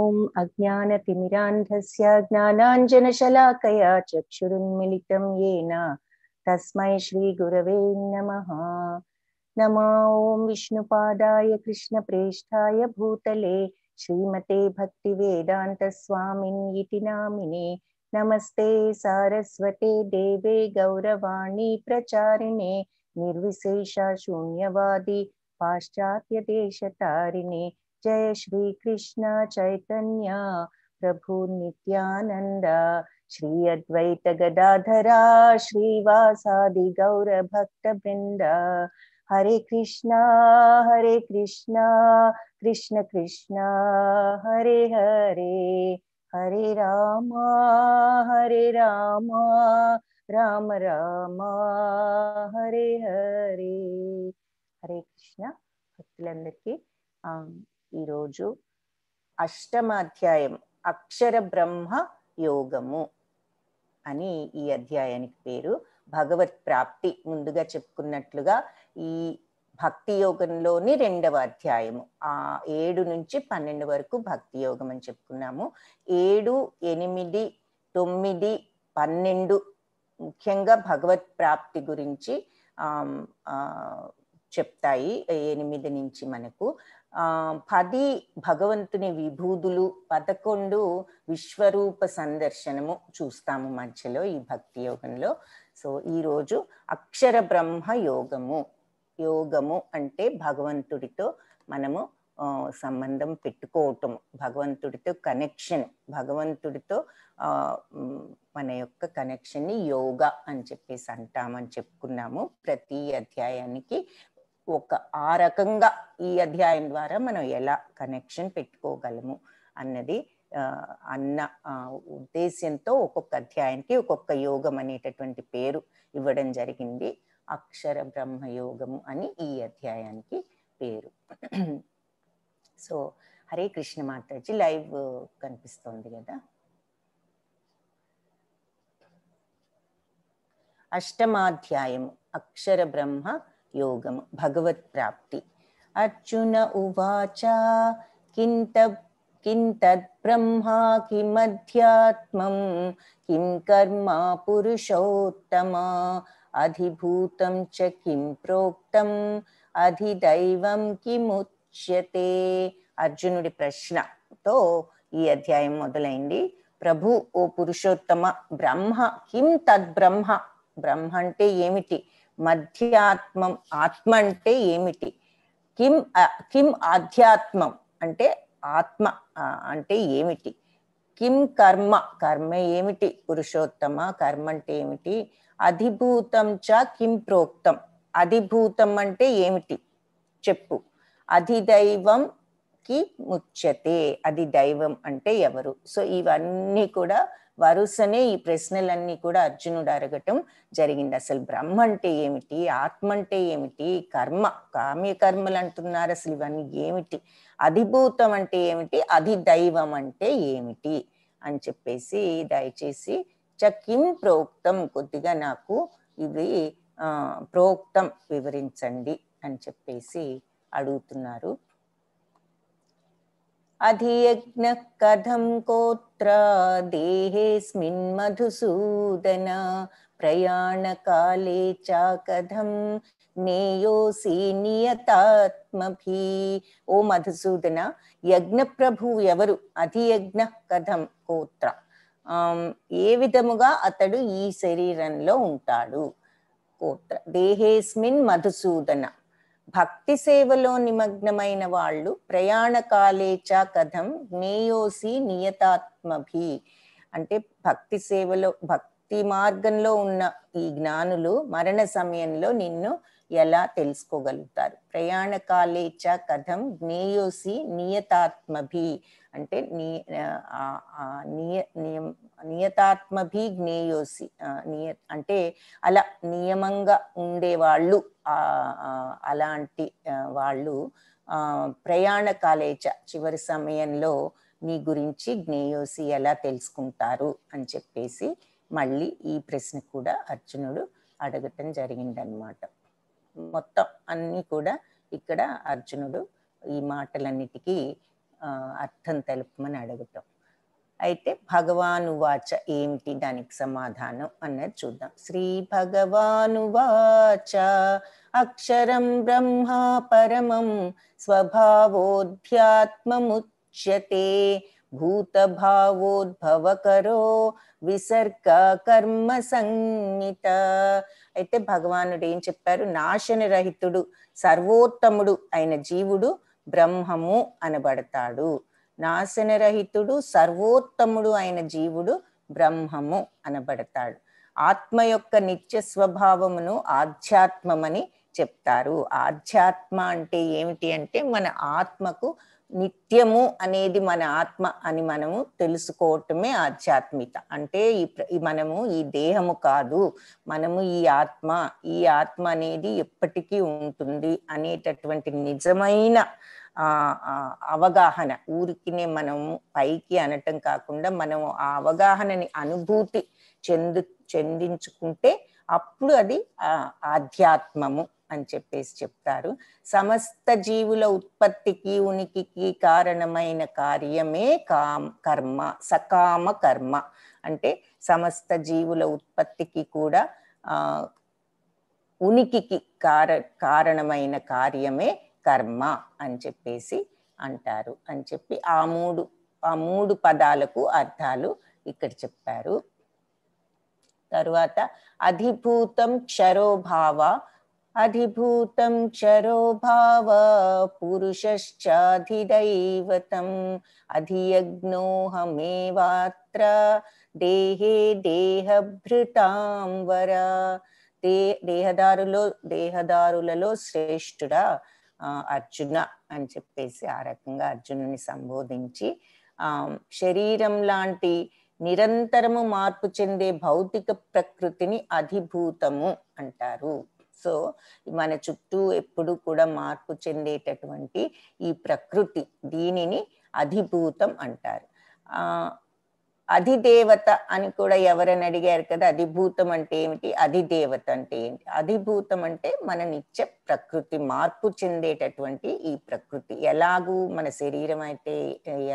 ఓం అజ్ఞానతిమిరాంధస్య జ్ఞానాంజనశలాకయా చక్షురున్మిళితం యేన తస్మై శ్రీగురవే నమః. నమో ఓం విష్ణుపాదాయ కృష్ణప్రేష్ఠాయ భూతలే శ్రీమతే భక్తివేదాంత స్వామిన్ ఇతి నామినే. నమస్తే సారస్వతే దేవే గౌరవాణి ప్రచారిణే నిర్విశేష శూన్యవాది పాశ్చాత్య దేశతారిణే. జయ శ్రీ కృష్ణ చైతన్య ప్రభు నిత్యానంద శ్రీ అద్వైత గదాధరా శ్రీవాసాది గౌర భక్త బృంద. హరే కృష్ణ కృష్ణ కృష్ణ హరే హరే, హరే రామ రామ రామ హరే హరే. హరే కృష్ణ. భక్తులందరికీ ఈరోజు అష్టమాధ్యాయం అక్షర బ్రహ్మ యోగము అని ఈ అధ్యాయానికి పేరు. భగవత్ ప్రాప్తి ముందుగా చెప్పుకున్నట్లుగా ఈ భక్తి యోగంలోని 2వ అధ్యాయము. 7 నుంచి 12 వరకు భక్తి యోగం అని చెప్పుకున్నాము. 7, 8, 9, 12 ముఖ్యంగా భగవత్ ప్రాప్తి గురించి చెప్తాయి. 8 నుంచి మనకు 10 భగవంతుని విభూతులు, 11 విశ్వరూప సందర్శనము చూస్తాము మధ్యలో ఈ భక్తి యోగంలో. సో ఈరోజు అక్షర బ్రహ్మ యోగము. యోగము అంటే భగవంతుడితో మనము సంబంధం పెట్టుకోవటం, భగవంతుడితో కనెక్షన్, భగవంతుడితో మన యొక్క కనెక్షన్ని యోగా అని చెప్పేసి అంటామని చెప్పుకున్నాము. ప్రతి అధ్యాయానికి ఆ రకంగా ఈ అధ్యాయం ద్వారా మనం ఎలా కనెక్షన్ పెట్టుకోగలము అన్నది అన్న ఉద్దేశ్యంతో ఒక్కొక్క అధ్యాయానికి ఒక్కొక్క యోగం అనేటటువంటి పేరు ఇవ్వడం జరిగింది. అక్షర బ్రహ్మ యోగము అని ఈ అధ్యాయానికి పేరు. సో హరే కృష్ణ మాతాజీ, లైవ్ కనిపిస్తోంది కదా. అష్టమాధ్యాయము అక్షర బ్రహ్మ యోగము, భగవత్ ప్రాప్తి. అర్జున ఉవాచ కింతద్ బ్రహ్మా కిమధ్యాత్మం కిం కర్మ పురుషోత్తమ అధిభూతం చ కిం ప్రోక్తం అధిదైవం కిముచ్యతే. అర్జునుడి ప్రశ్నతో ఈ అధ్యాయం మొదలైంది. ప్రభు, ఓ పురుషోత్తమ, బ్రహ్మ కిం తద్ బ్రహ్మ, బ్రహ్మ అంటే ఏమిటి? మధ్యాత్మం, ఆత్మ అంటే ఏమిటి? కిం ఆధ్యాత్మం అంటే ఆత్మ అంటే ఏమిటి? కిం కర్మ, కర్మ ఏమిటి? పురుషోత్తమ, కర్మ అంటే ఏమిటి? అధిభూతం చ కిం ప్రోక్తం, అధిభూతం అంటే ఏమిటి చెప్పు. అధిదైవం కి ముచ్యతే, అది దైవం అంటే ఎవరు? సో ఇవన్నీ కూడా వరుసనే ఈ ప్రశ్నలన్నీ కూడా అర్జునుడు అడగటం జరిగింది. అసలు బ్రహ్మ అంటే ఏమిటి, ఆత్మ అంటే ఏమిటి, కర్మ, కామ్యకర్మలు అంటున్నారు, అసలు ఇవన్నీ ఏమిటి, అధిభూతం అంటే ఏమిటి, అధిదైవం అంటే ఏమిటి అని చెప్పేసి దయచేసి కిం ప్రోక్తం, కొద్దిగా నాకు ఇది ప్రోక్తం వివరించండి అని చెప్పేసి అడుగుతున్నారు. అధియజ్ఞ కథం కోత్ర దేహేస్మిన్ మధుసూదన ప్రయాణకాలే చ కథం నేయోసి నియతాత్మభి. ఓ మధుసూదన, యజ్ఞ ప్రభువు ఎవరు? అధియజ్ఞ కథం కోత్ర, ఏ విధముగా అతడు ఈ శరీరంలో ఉంటాడు? కోత్ర దేహేస్మిన్ మధుసూదన, భక్తి సేవలో నిమగ్నమైన వాళ్ళు ప్రయాణకాలేచ కథం జ్ఞేయోసి నియతాత్మభి అంటే భక్తి సేవలో, భక్తి మార్గంలో ఉన్న ఈ జ్ఞానులు మరణ సమయంలో నిన్ను ఎలా తెలుసుకోగలుగుతారు? ప్రయాణకాలేచ కథం జ్ఞేయోసి నియతాత్మభి అంటే నియతాత్మభి జ్ఞేయోసి, అంటే అలా నియమంగా ఉండేవాళ్ళు, అలాంటి వాళ్ళు ప్రయాణ కాలేచ చివరి సమయంలో నీ గురించి జ్ఞేయోసి ఎలా తెలుసుకుంటారు అని చెప్పేసి మళ్ళీ ఈ ప్రశ్న కూడా అర్జునుడు అడగటం జరిగిందనమాట. మొత్తం అన్నీ కూడా ఇక్కడ అర్జునుడు ఈ మాటలన్నిటికీ అర్థం తెలుపమని అడగటం. అయితే భగవానువాచ ఏమిటి దానికి సమాధానం అన్నది చూద్దాం. శ్రీ భగవానువాచ అక్షరం బ్రహ్మ పరమం స్వభావోధ్యాత్మముచ్యతే భూతభావోద్భవకరో విసర్గ కర్మ సంహిత. అయితే భగవానుడు ఏం చెప్పారు? నాశనరహితుడు సర్వోత్తముడు అయిన జీవుడు బ్రహ్మము అనబడతాడు. నాశనరహితుడు సర్వోత్తముడు అయిన జీవుడు బ్రహ్మము అనబడతాడు. ఆత్మ యొక్క నిత్య స్వభావమును ఆధ్యాత్మమని చెప్తారు. ఆధ్యాత్మ అంటే ఏమిటి అంటే మన ఆత్మకు నిత్యము అనేది మన ఆత్మ అని మనము తెలుసుకోవటమే ఆధ్యాత్మికత. అంటే మనము ఈ దేహము కాదు, మనము ఈ ఆత్మ అనేది ఎప్పటికీ ఉంటుంది అనేటటువంటి నిజమైన అవగాహన. ఊరికినే మనము పైకి అనటం కాకుండా మనము ఆ అవగాహనని అనుభూతి చెందించుకుంటే అప్పుడు అది ఆధ్యాత్మము అని చెప్పేసి చెప్తారు. సమస్త జీవుల ఉత్పత్తికి ఉనికికి కారణమైన కార్యమే కర్మ, సకామ కర్మ. అంటే సమస్త జీవుల ఉత్పత్తికి కూడా ఉనికికి కారణమైన కార్యమే కర్మ అని చెప్పేసి అంటారు అని చెప్పి ఆ మూడు పదాలకు అర్థాలు ఇక్కడ చెప్పారు. తరువాత అధిభూతం క్షరోభావ, అధిభూతం క్షరోభావ పురుషశ్చాధిదైవతం అధియజ్ఞోహమేవాత్ర దేహే దేహభృతాం వర. దేహదారులలో శ్రేష్ఠుడా అర్జున అని చెప్పేసి ఆ రకంగా అర్జునుని సంబోధించి శరీరం లాంటి నిరంతరము మార్పు చెందే భౌతిక ప్రకృతిని అధిభూతము అంటారు. సో మన చుట్టూ ఎప్పుడు కూడా మార్పు చెందేటటువంటి ఈ ప్రకృతి, దీనిని అధిభూతం అంటారు. అధిదేవత అని కూడా ఎవరైనా అడిగారు కదా, అధిభూతం అంటే ఏమిటి, అధిదేవత అంటే ఏంటి? అధిభూతం అంటే మన నిత్య ప్రకృతి, మార్పు చెందేటటువంటి ఈ ప్రకృతి. ఎలాగూ మన శరీరం అయితే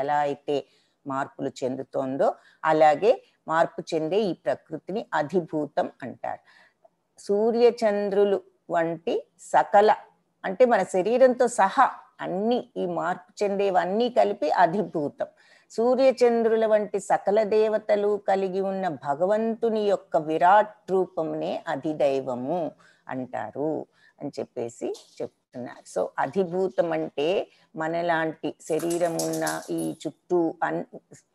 ఎలా అయితే మార్పులు చెందుతోందో అలాగే మార్పు చెందే ఈ ప్రకృతిని అధిభూతం అంటారు. సూర్యచంద్రులు వంటి సకల అంటే మన శరీరంతో సహా అన్ని ఈ మార్పు చెందేవన్నీ కలిపి అధిభూతం. సూర్యచంద్రుల వంటి సకల దేవతలు కలిగి ఉన్న భగవంతుని యొక్క విరాట్ రూపంనే అధిదైవము అంటారు అని చెప్పేసి చెప్తున్నారు. సో అధిభూతం అంటే మనలాంటి శరీరం ఉన్న ఈ చుట్టూ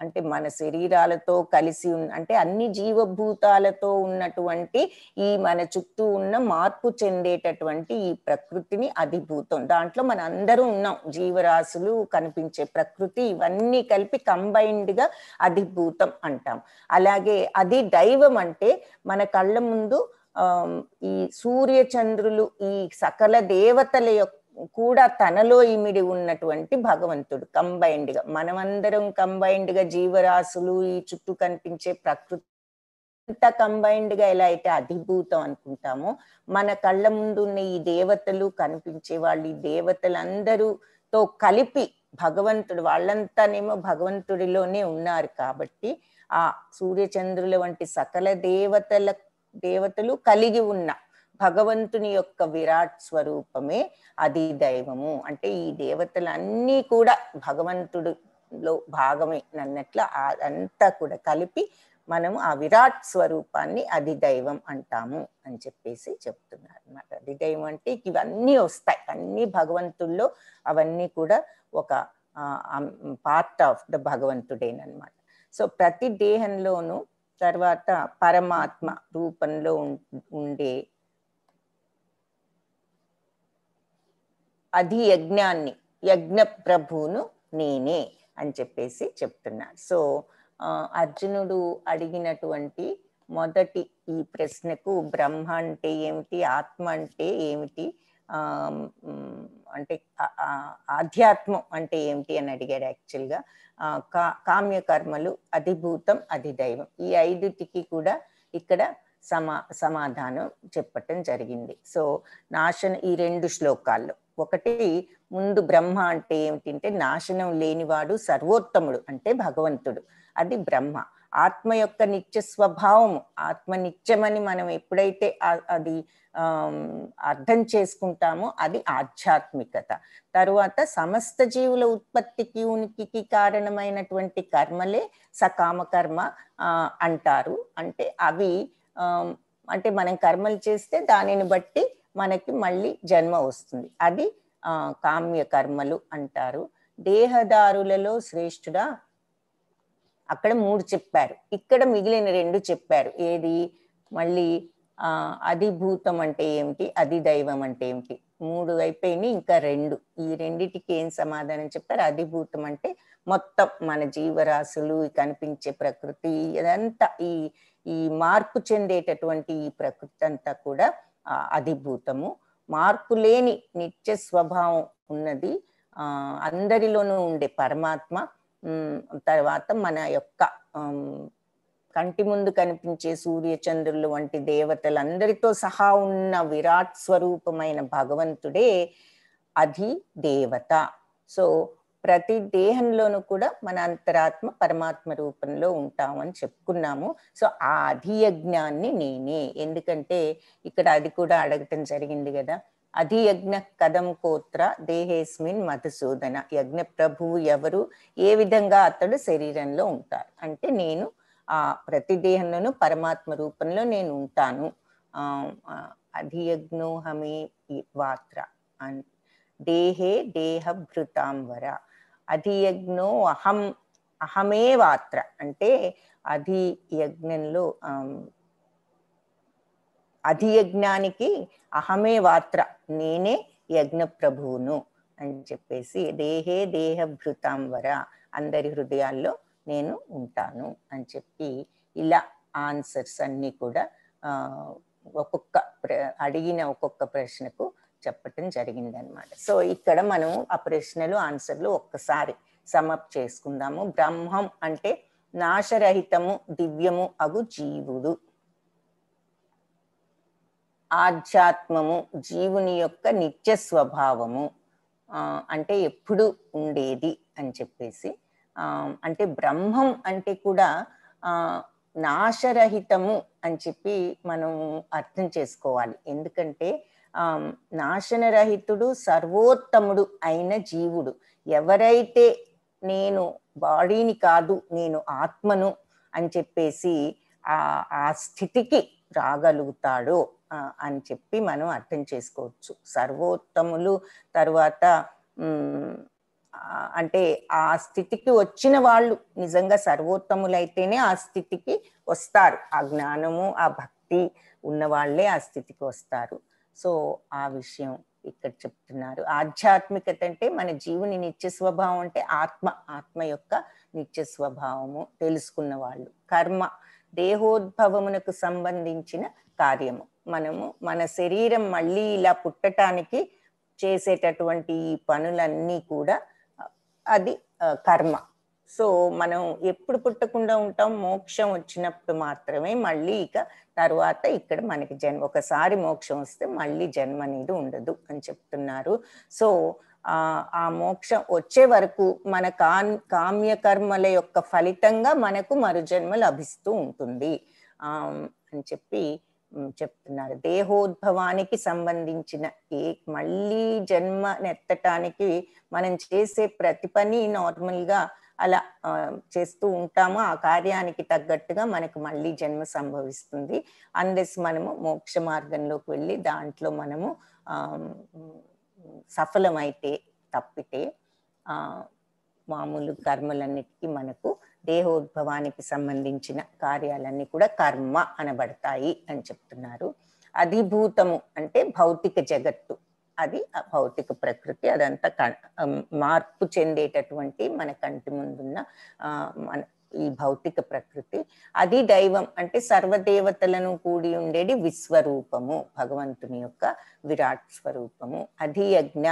అంటే మన శరీరాలతో కలిసి అంటే అన్ని జీవభూతాలతో ఉన్నటువంటి ఈ మన చుట్టూ ఉన్న మార్పు చెందేటటువంటి ఈ ప్రకృతిని అధిభూతం. దాంట్లో మన అందరూ ఉన్నాం, జీవరాశులు, కనిపించే ప్రకృతి, ఇవన్నీ కలిపి కంబైన్డ్ గా అధిభూతం అంటాం. అలాగే అది దైవం అంటే మన కళ్ళ ముందు ఈ సూర్యచంద్రులు, ఈ సకల దేవతల యొక్క కూడా తనలో ఇమిడి ఉన్నటువంటి భగవంతుడు కంబైన్డ్ గా, మనమందరం కంబైన్డ్ గా, జీవరాశులు, ఈ చుట్టూ కనిపించే ప్రకృతి అంతా కంబైన్డ్ గా ఎలా అయితే అధిభూతం అనుకుంటామో, మన కళ్ళ ముందు ఉన్న ఈ దేవతలు, కనిపించే వాళ్ళు, ఈ దేవతలందరూతో కలిపి భగవంతుడు, వాళ్ళంతానేమో భగవంతుడిలోనే ఉన్నారు కాబట్టి ఆ సూర్యచంద్రుల వంటి సకల దేవతలు కలిగి ఉన్న భగవంతుని యొక్క విరాట్ స్వరూపమే అధిదైవము. అంటే ఈ దేవతలన్నీ కూడా భగవంతుడిలో భాగమే అన్నట్లు అదంతా కూడా కలిపి మనము ఆ విరాట్ స్వరూపాన్ని అధిదైవం అంటాము అని చెప్పేసి చెప్తున్నారు అన్నమాట. అధిదైవం అంటే ఇవన్నీ వస్తాయి, అన్ని భగవంతుల్లో అవన్నీ కూడా ఒక పార్ట్ ఆఫ్ ద భగవంతుడేనమాట. సో ప్రతి దేహంలోనూ తర్వాత పరమాత్మ రూపంలో ఉండే అధియజ్ఞాన్ని, యజ్ఞ ప్రభువును నేనే అని చెప్పేసి చెప్తున్నారు. సో అర్జునుడు అడిగినటువంటి మొదటి ఈ ప్రశ్నకు బ్రహ్మ అంటే ఏమిటి, ఆత్మ అంటే ఏమిటి, అంటే ఆధ్యాత్మం అంటే ఏమిటి అని అడిగాడు. యాక్చువల్గా కామ్యకర్మలు, అధిభూతం, అధిదైవం, ఈ ఐదుటికి కూడా ఇక్కడ సమాధానం చెప్పటం జరిగింది. సో ఈ రెండు శ్లోకాల్లో ఒకటి ముందు బ్రహ్మ అంటే ఏమిటంటే నాశనం లేనివాడు, సర్వోత్తముడు అంటే భగవంతుడు, అది బ్రహ్మ. ఆత్మ యొక్క నిత్య స్వభావము, ఆత్మ నిత్యమని మనం ఎప్పుడైతే అది అర్థం చేసుకుంటామో అది ఆధ్యాత్మికత. తరువాత సమస్త జీవుల ఉత్పత్తికి ఉనికికి కారణమైనటువంటి కర్మలే సకామ కర్మ అంటారు. అంటే అవి అంటే మనం కర్మలు చేస్తే దానిని బట్టి మనకి మళ్ళీ జన్మ వస్తుంది, అది కామ్య కర్మలు అంటారు. దేహదారులలో శ్రేష్ఠుడా, అక్కడ 3 చెప్పారు, ఇక్కడ మిగిలిన 2 చెప్పారు. ఏది మళ్ళీ అధిభూతం అంటే ఏమిటి, అధిదైవం అంటే ఏమిటి, 3 అయిపోయినాయి, ఇంకా 2. ఈ రెండిటికి ఏం సమాధానం చెప్పారు? అధిభూతం అంటే మొత్తం మన జీవరాశులు, కనిపించే ప్రకృతి, ఇదంతా ఈ మార్పు చెందేటటువంటి ఈ ప్రకృతి అంతా కూడా అధిభూతము. మార్పు లేని నిత్య స్వభావం ఉన్నది అందరిలోనూ ఉండే పరమాత్మ. తర్వాత మన యొక్క కంటి ముందు కనిపించే సూర్య చంద్రులు వంటి దేవతలందరితో సహా ఉన్న విరాట్ స్వరూపమైన భగవంతుడే అధి దేవత. సో ప్రతి దేహంలోనూ కూడా మన అంతరాత్మ పరమాత్మ రూపంలో ఉంటామని చెప్పుకున్నాము. సో ఆ అధియజ్ఞాన్ని నేనే, ఎందుకంటే ఇక్కడ అది కూడా అడగటం జరిగింది కదా, అధియజ్ఞ కథం కోత్ర దేహేస్మిన్ మధుసూదన, యజ్ఞ ప్రభువు ఎవరు, ఏ విధంగా అతడు శరీరంలో ఉంటారు అంటే నేను ప్రతి దేహంలోనూ పరమాత్మ రూపంలో నేను ఉంటాను. అధియజ్ఞోహమే వాత్ర దేహే దేహభృతాంబర, అధియజ్ఞో అహమే వాత్ర అంటే అధియజ్ఞంలో అధియజ్ఞానికి అహమే వాత్ర, నేనే యజ్ఞ ప్రభువును అని చెప్పేసి, దేహే దేహభృతాంబర, అందరి హృదయాల్లో నేను ఉంటాను అని చెప్పి ఇలా ఆన్సర్స్ అన్ని కూడా అడిగిన ఒక్కొక్క ప్రశ్నకు చెప్పటం జరిగింది అనమాట. సో ఇక్కడ మనం ఆ ప్రశ్నలు ఆన్సర్లు ఒక్కసారి సమప్ చేసుకుందాము. బ్రహ్మం అంటే నాశరహితము దివ్యము అగు జీవుడు, ఆధ్యాత్మము జీవుని యొక్క నిత్య స్వభావము అంటే ఎప్పుడు ఉండేది అని చెప్పేసి, అంటే బ్రహ్మం అంటే కూడా నాశరహితము అని చెప్పి మనం అర్థం చేసుకోవాలి. ఎందుకంటే నాశనరహితుడు సర్వోత్తముడు అయిన జీవుడు ఎవరైతే నేను బాడీని కాదు నేను ఆత్మను అని చెప్పేసి ఆ స్థితికి రాగలుగుతాడో అని చెప్పి మనం అర్థం చేసుకోవచ్చు. సర్వోత్తములు తర్వాత అంటే ఆ స్థితికి వచ్చిన వాళ్ళు నిజంగా సర్వోత్తములైతేనే ఆ స్థితికి వస్తారు. ఆ జ్ఞానము ఆ భక్తి ఉన్న వాళ్ళే ఆ స్థితికి వస్తారు. సో ఆ విషయం ఇక్కడ చెప్తున్నారు. ఆధ్యాత్మికత అంటే మన జీవుని నిత్య స్వభావం అంటే ఆత్మ యొక్క నిత్య స్వభావము తెలుసుకున్న వాళ్ళు. కర్మ దేహోద్భవమునకు సంబంధించిన కార్యము, మనము మన శరీరం మళ్ళీ ఇలా పుట్టటానికి చేసేటటువంటి ఈ పనులన్నీ కూడా అది కర్మ. సో మనం ఎప్పుడు పుట్టకుండా ఉంటాం, మోక్షం వచ్చినప్పుడు మాత్రమే మళ్ళీ ఇక తర్వాత ఇక్కడ మనకి ఒకసారి మోక్షం వస్తే మళ్ళీ జన్మ అనేది ఉండదు అని చెప్తున్నారు. సో ఆ మోక్షం వచ్చే వరకు మన కామ్య కర్మల యొక్క ఫలితంగా మనకు మరుజన్మ లభిస్తూ ఉంటుంది అని చెప్పి చెప్తున్నారు. దేహోద్భవానికి సంబంధించిన మళ్ళీ జన్మ నెత్తటానికి మనం చేసే ప్రతి పని నార్మల్గా అలా చేస్తూ ఉంటాము. ఆ కార్యానికి తగ్గట్టుగా మనకు మళ్ళీ జన్మ సంభవిస్తుంది. అన్లెస్ మనము మోక్ష మార్గంలోకి వెళ్ళి దాంట్లో మనము సఫలమైతే తప్పితే మామూలు కర్మలన్నిటికీ మనకు దేహోద్భవానికి సంబంధించిన కార్యాలన్నీ కూడా కర్మ అనబడతాయి అని చెప్తున్నారు. అధిభూతము అంటే భౌతిక జగత్తు, అది భౌతిక ప్రకృతి, అదంతా మార్పు చెందేటటువంటి మన కంటి ముందున్న మన ఈ భౌతిక ప్రకృతి. అది దైవం అంటే సర్వదేవతలను కూడి ఉండేది విశ్వరూపము, భగవంతుని యొక్క విరాట్ స్వరూపము. అధియజ్ఞ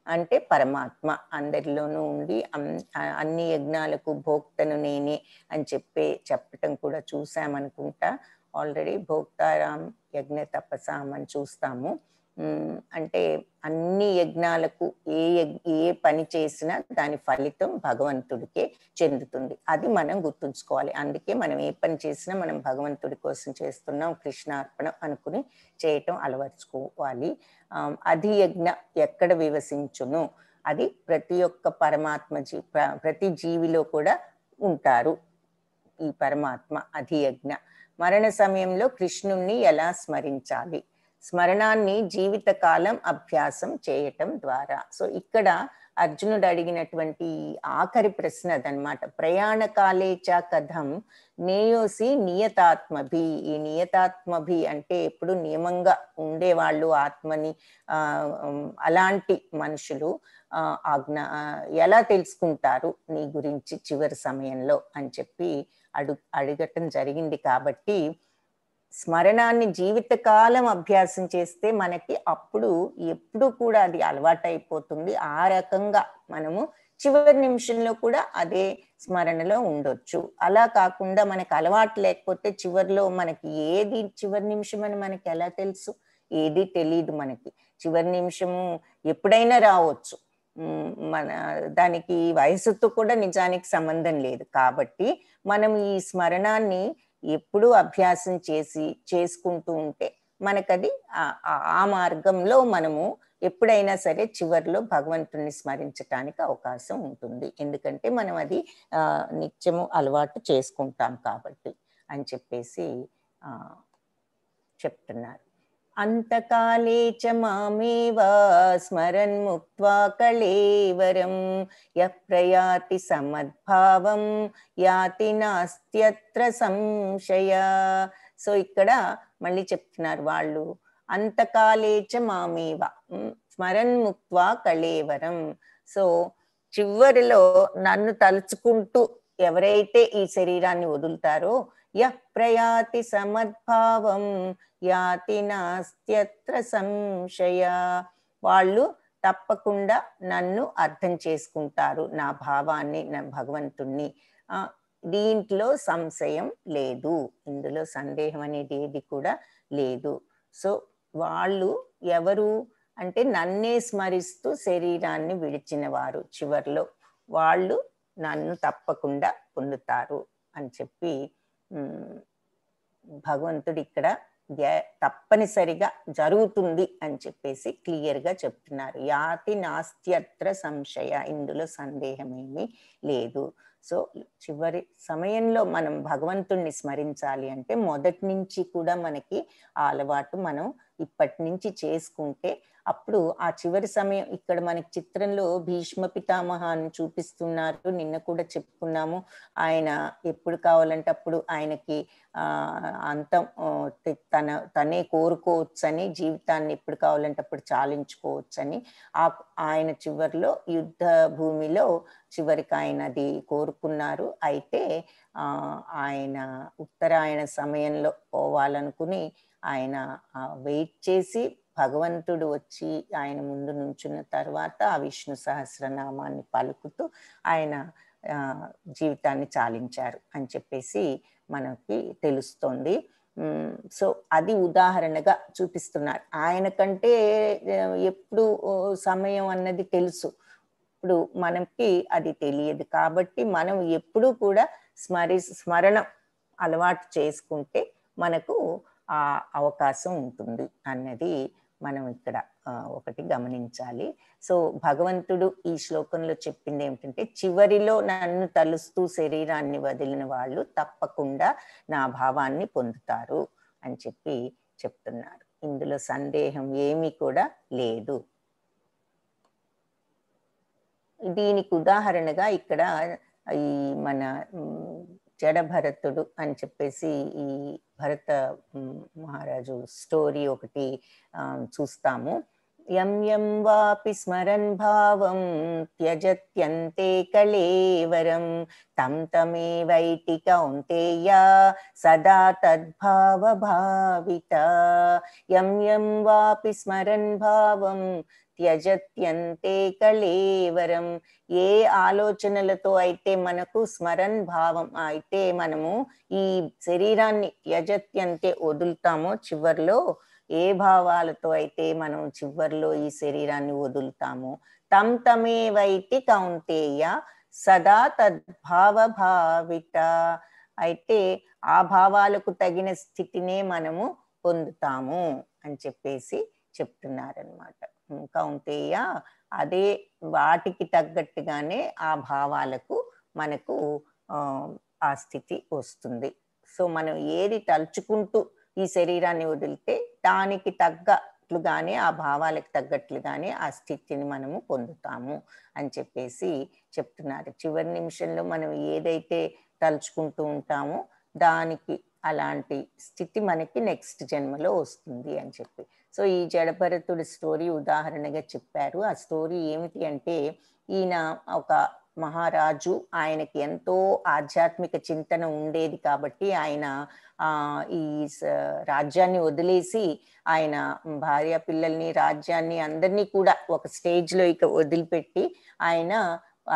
అంటే పరమాత్మ అందరిలోనూ ఉండి అన్ని యజ్ఞాలకు భోక్తను నేనే అని చెప్పటం కూడా చూసామనుకుంటా ఆల్రెడీ. భోక్తారాం యజ్ఞ తపసాం అని చూస్తాము. అంటే అన్ని యజ్ఞాలకు ఏ పని చేసినా దాని ఫలితం భగవంతుడికే చెందుతుంది. అది మనం గుర్తుంచుకోవాలి. అందుకే మనం ఏ పని చేసినా మనం భగవంతుడి కోసం చేస్తున్నాం, కృష్ణార్పణం అనుకుని చేయటం అలవర్చుకోవాలి. అధియజ్ఞ ఎక్కడ వివసించును, అది ప్రతి ఒక్క ప్రతి జీవిలో కూడా ఉంటారు ఈ పరమాత్మ అధియజ్ఞ. మరణ సమయంలో కృష్ణుణ్ణి ఎలా స్మరించాలి? స్మరణాన్ని జీవితకాలం అభ్యాసం చేయటం ద్వారా. సో ఇక్కడ అర్జునుడు అడిగినటువంటి ఆఖరి ప్రశ్న అదనమాట. ప్రయాణకాలే చ కథం నేయోసి నియతాత్మభి. ఈ నియతాత్మభి అంటే ఎప్పుడు నియమంగా ఉండేవాళ్ళు, ఆత్మని అలాంటి మనుషులు ఎలా తెలుసుకుంటారు నీ గురించి చివరి సమయంలో అని చెప్పి అడగటం జరిగింది. కాబట్టి స్మరణాన్ని జీవితకాలం అభ్యాసం చేస్తే మనకి అప్పుడు ఎప్పుడు కూడా అది అలవాటైపోతుంది. ఆ రకంగా మనము చివరి నిమిషంలో కూడా అదే స్మరణలో ఉండొచ్చు. అలా కాకుండా మనకి అలవాటు లేకపోతే చివరిలో మనకి ఏది చివరి నిమిషం అని మనకి ఎలా తెలుసు? ఏది తెలియదు మనకి. చివరి నిమిషము ఎప్పుడైనా రావచ్చు. దానికి వయసుతో కూడా నిజానికి సంబంధం లేదు. కాబట్టి మనం ఈ స్మరణాన్ని ఎప్పుడూ అభ్యాసం చేసుకుంటూ ఉంటే మనకది ఆ మార్గంలో మనము ఎప్పుడైనా సరే చివరిలో భగవంతుణ్ణి స్మరించటానికి అవకాశం ఉంటుంది. ఎందుకంటే మనం అది నిత్యము అలవాటు చేసుకుంటాం కాబట్టి అని చెప్పేసి చెప్తున్నారు. అంతకాలే చ మామేవ స్మరన్ ముక్త్వా కళేవరం యః ప్రయాతి సమద్భావం యాతి నాస్త్యత్ర సంశయ. సో ఇక్కడ మళ్ళీ చెప్తున్నారు వాళ్ళు, అంతకాలే చ మామేవ స్మరన్ ముక్త్వా కళేవరం. సో చివరిలో నన్ను తలుచుకుంటూ ఎవరైతే ఈ శరీరాన్ని వదులుతారో యః ప్రయాతి సమద్భావం యాతి నాస్త్యత్ర సంశయ, వాళ్ళు తప్పకుండా నన్ను అర్థం చేసుకుంటారు, నా భావాన్ని, నా భగవంతుణ్ణి. దీంట్లో సంశయం లేదు, ఇందులో సందేహం అనేది ఏది కూడా లేదు. సో వాళ్ళు ఎవరు అంటే నన్నే స్మరిస్తూ శరీరాన్ని విడిచిన వారు చివర్లో, వాళ్ళు నన్ను తప్పకుండా పొందుతారు అని చెప్పి భగవంతుడు ఇక్కడ తప్పనిసరిగా జరుగుతుంది అని చెప్పేసి క్లియర్గా చెప్తున్నారు. యాతి నాస్త్యత్ర సంశయ, ఇందులో సందేహమేమీ లేదు. సో చివరి సమయంలో మనం భగవంతుణ్ణి స్మరించాలి అంటే మొదటి నుంచి కూడా మనకి ఆ అలవాటు మనం ఇప్పటి నుంచి చేసుకుంటే అప్పుడు ఆ చివరి సమయం, ఇక్కడ మనకి చిత్రంలో భీష్మ పితామహాన్ని చూపిస్తున్నారు. నిన్న కూడా చెప్పుకున్నాము, ఆయన ఎప్పుడు కావాలంటే అప్పుడు ఆయనకి అంతం తనే కోరుకోవచ్చని, జీవితాన్ని ఎప్పుడు కావాలంటే అప్పుడు చాలించుకోవచ్చని ఆయన చివరిలో యుద్ధ భూమిలో చివరికి ఆయన అది కోరుకున్నారు. అయితే ఆయన ఉత్తరాయణ సమయంలో పోవాలనుకుని ఆయన వెయిట్ చేసి భగవంతుడు వచ్చి ఆయన ముందు నుంచున్న తర్వాత ఆ విష్ణు సహస్రనామాన్ని పలుకుతూ ఆయన జీవితాన్ని చాలించారు అని చెప్పేసి మనకి తెలుస్తోంది. సో అది ఉదాహరణగా చూపిస్తున్నారు. ఆయన కంటే ఎప్పుడు సమయం అన్నది తెలుసు, ఇప్పుడు మనకి అది తెలియదు. కాబట్టి మనం ఎప్పుడూ కూడా స్మరణం అలవాటు చేసుకుంటే మనకు ఆ అవకాశం ఉంటుంది అన్నది మనం ఇక్కడ ఒకటి గమనించాలి. సో భగవంతుడు ఈ శ్లోకంలో చెప్పింది ఏమిటంటే, చివరిలో నన్ను తలుస్తూ శరీరాన్ని వదిలిన వాళ్ళు తప్పకుండా నా భావాన్ని పొందుతారు అని చెప్పి చెప్తున్నారు. ఇందులో సందేహం ఏమీ కూడా లేదు. దీనికి ఉదాహరణగా ఇక్కడ ఈ మన జడభరతుడు అని చెప్పేసి ఈ భరత మహారాజు స్టోరీ ఒకటి చూస్తాము. యం యం వాపి స్మరన్ భావం త్యజత్యంతే కళేవరం తం తమేవైతి కౌంతేయ సదా తద్భావ భావిత. యం యం వాపి స్మరన్ భావం త్యజత్యంతే కళేవరం. ఏ ఆలోచనలతో అయితే మనకు స్మరన్ భావం అయితే మనము ఈ శరీరాన్ని త్యజత్యంతే వదులుతామో చివర్లో, ఏ భావాలతో అయితే మనం చివరిలో ఈ శరీరాన్ని వదులుతామో తం తమేవైతి కౌంతేయ సదా తద్భావ భావిత. అయితే ఆ భావాలకు తగిన స్థితినే మనము పొందుతాము అని చెప్పేసి చెప్తున్నారనమాట. కౌంతేయ అదే వాటికి తగ్గట్టుగానే ఆ భావాలకు మనకు ఆ స్థితి వస్తుంది. సో మనం ఏది తలుచుకుంటూ ఈ శరీరాన్ని వదిలితే దానికి తగ్గట్లుగానే ఆ భావాలకు తగ్గట్లుగానే ఆ స్థితిని మనము పొందుతాము అని చెప్పేసి చెప్తున్నారు. చివరి నిమిషంలో మనం ఏదైతే తలుచుకుంటూ ఉంటామో దానికి అలాంటి స్థితి మనకి నెక్స్ట్ జన్మలో వస్తుంది అని చెప్పి. సో ఈ జడభరతుడి స్టోరీ ఉదాహరణగా చెప్పారు. ఆ స్టోరీ ఏమిటి అంటే, ఈయన ఒక మహారాజు, ఆయనకి ఎంతో ఆధ్యాత్మిక చింతన ఉండేది కాబట్టి ఆయన ఈ రాజ్యాన్ని వదిలేసి ఆయన భార్య పిల్లల్ని రాజ్యాన్ని అందరినీ కూడా ఒక స్టేజ్లో ఇక వదిలిపెట్టి ఆయన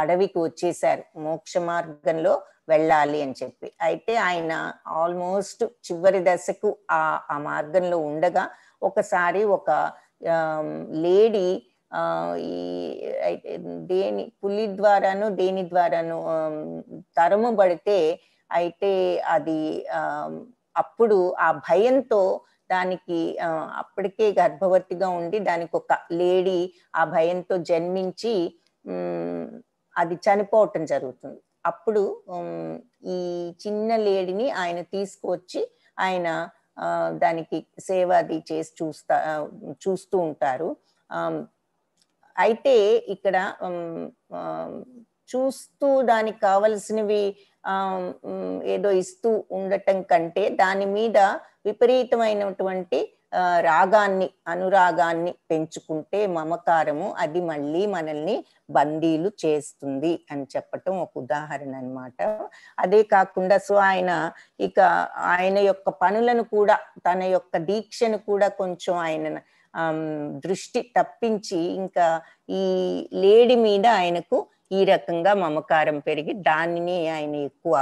అడవికి వచ్చేసారు మోక్ష మార్గంలో వెళ్ళాలి అని చెప్పి. అయితే ఆయన ఆల్మోస్ట్ చివరి దశకు ఆ మార్గంలో ఉండగా ఒకసారి ఒక లేడీ ఈ పులి ద్వారాను దేని ద్వారాను తరమబడితే అయితే అది అప్పుడు ఆ భయంతో దానికి అప్పటికే గర్భవతిగా ఉండి దానికి ఒక లేడీ ఆ భయంతో జన్మించి అది చనిపోవటం జరుగుతుంది. అప్పుడు ఈ చిన్న లేడీని ఆయన తీసుకువచ్చి ఆయన దానికి సేవ అది చేసి చూస్తూ ఉంటారు. అయితే ఇక్కడ చూస్తూ దానికి కావలసినవి ఏదో ఇస్తూ ఉండటం కంటే దాని మీద విపరీతమైనటువంటి రాగాన్ని అనురాగాన్ని పెంచుకుంటే మమకారము అది మళ్ళీ మనల్ని బందీలు చేస్తుంది అని చెప్పటం ఒక ఉదాహరణ అన్నమాట. అదే కాకుండా సో ఆయన యొక్క పనులను కూడా తన యొక్క దీక్షను కూడా కొంచెం ఆయన దృష్టి తప్పించి ఇంకా ఈ లేడీ మీద ఆయనకు ఈ రకంగా మమకారం పెరిగి దానిని ఆయన ఎక్కువ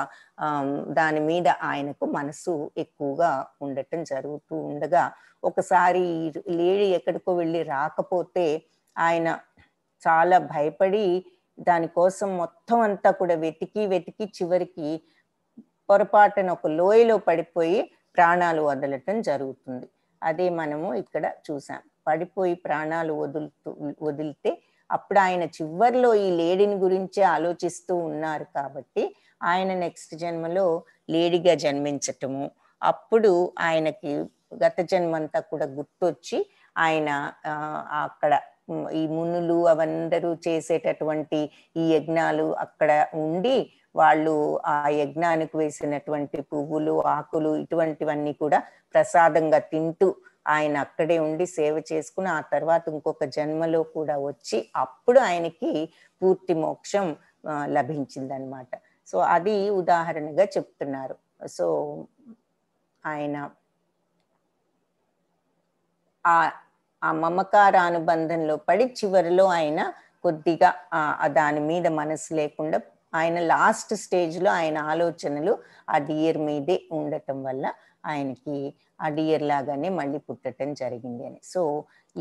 దాని మీద ఆయనకు మనసు ఎక్కువగా ఉండటం జరుగుతూ ఉండగా ఒకసారి లేడీ ఎక్కడికో వెళ్ళి రాకపోతే ఆయన చాలా భయపడి దానికోసం మొత్తం అంతా కూడా వెతికి చివరికి పొరపాటున ఒక లోయలో పడిపోయి ప్రాణాలు వదలటం జరుగుతుంది. అదే మనము ఇక్కడ చూసాం. పడిపోయి ప్రాణాలు వదిలితే అప్పుడు ఆయన చివర్లో ఈ లేడీని గురించే ఆలోచిస్తూ ఉన్నారు కాబట్టి ఆయన నెక్స్ట్ జన్మలో లేడీగా జన్మించటము, అప్పుడు ఆయనకి గత జన్మంతా కూడా గుర్తొచ్చి ఆయన అక్కడ ఈ మునులు అవందరూ చేసేటటువంటి ఈ యజ్ఞాలు అక్కడ ఉండి వాళ్ళు ఆ యజ్ఞానికి వేసినటువంటి పువ్వులు ఆకులు ఇటువంటివన్నీ కూడా ప్రసాదంగా తింటూ ఆయన అక్కడే ఉండి సేవ చేసుకుని ఆ తర్వాత ఇంకొక జన్మలో కూడా వచ్చి అప్పుడు ఆయనకి పూర్తి మోక్షం లభించిందనమాట. సో అది ఉదాహరణగా చెప్తున్నారు. సో ఆయన ఆ మమకార అనుబంధంలో పడి చివరిలో ఆయన కొద్దిగా దాని మీద మనసు లేకుండా ఆయన లాస్ట్ స్టేజ్లో ఆయన ఆలోచనలు ఆ డియర్ మీదే ఉండటం వల్ల ఆయనకి ఆ డియర్ లాగానే మళ్ళీ పుట్టడం జరిగింది అని. సో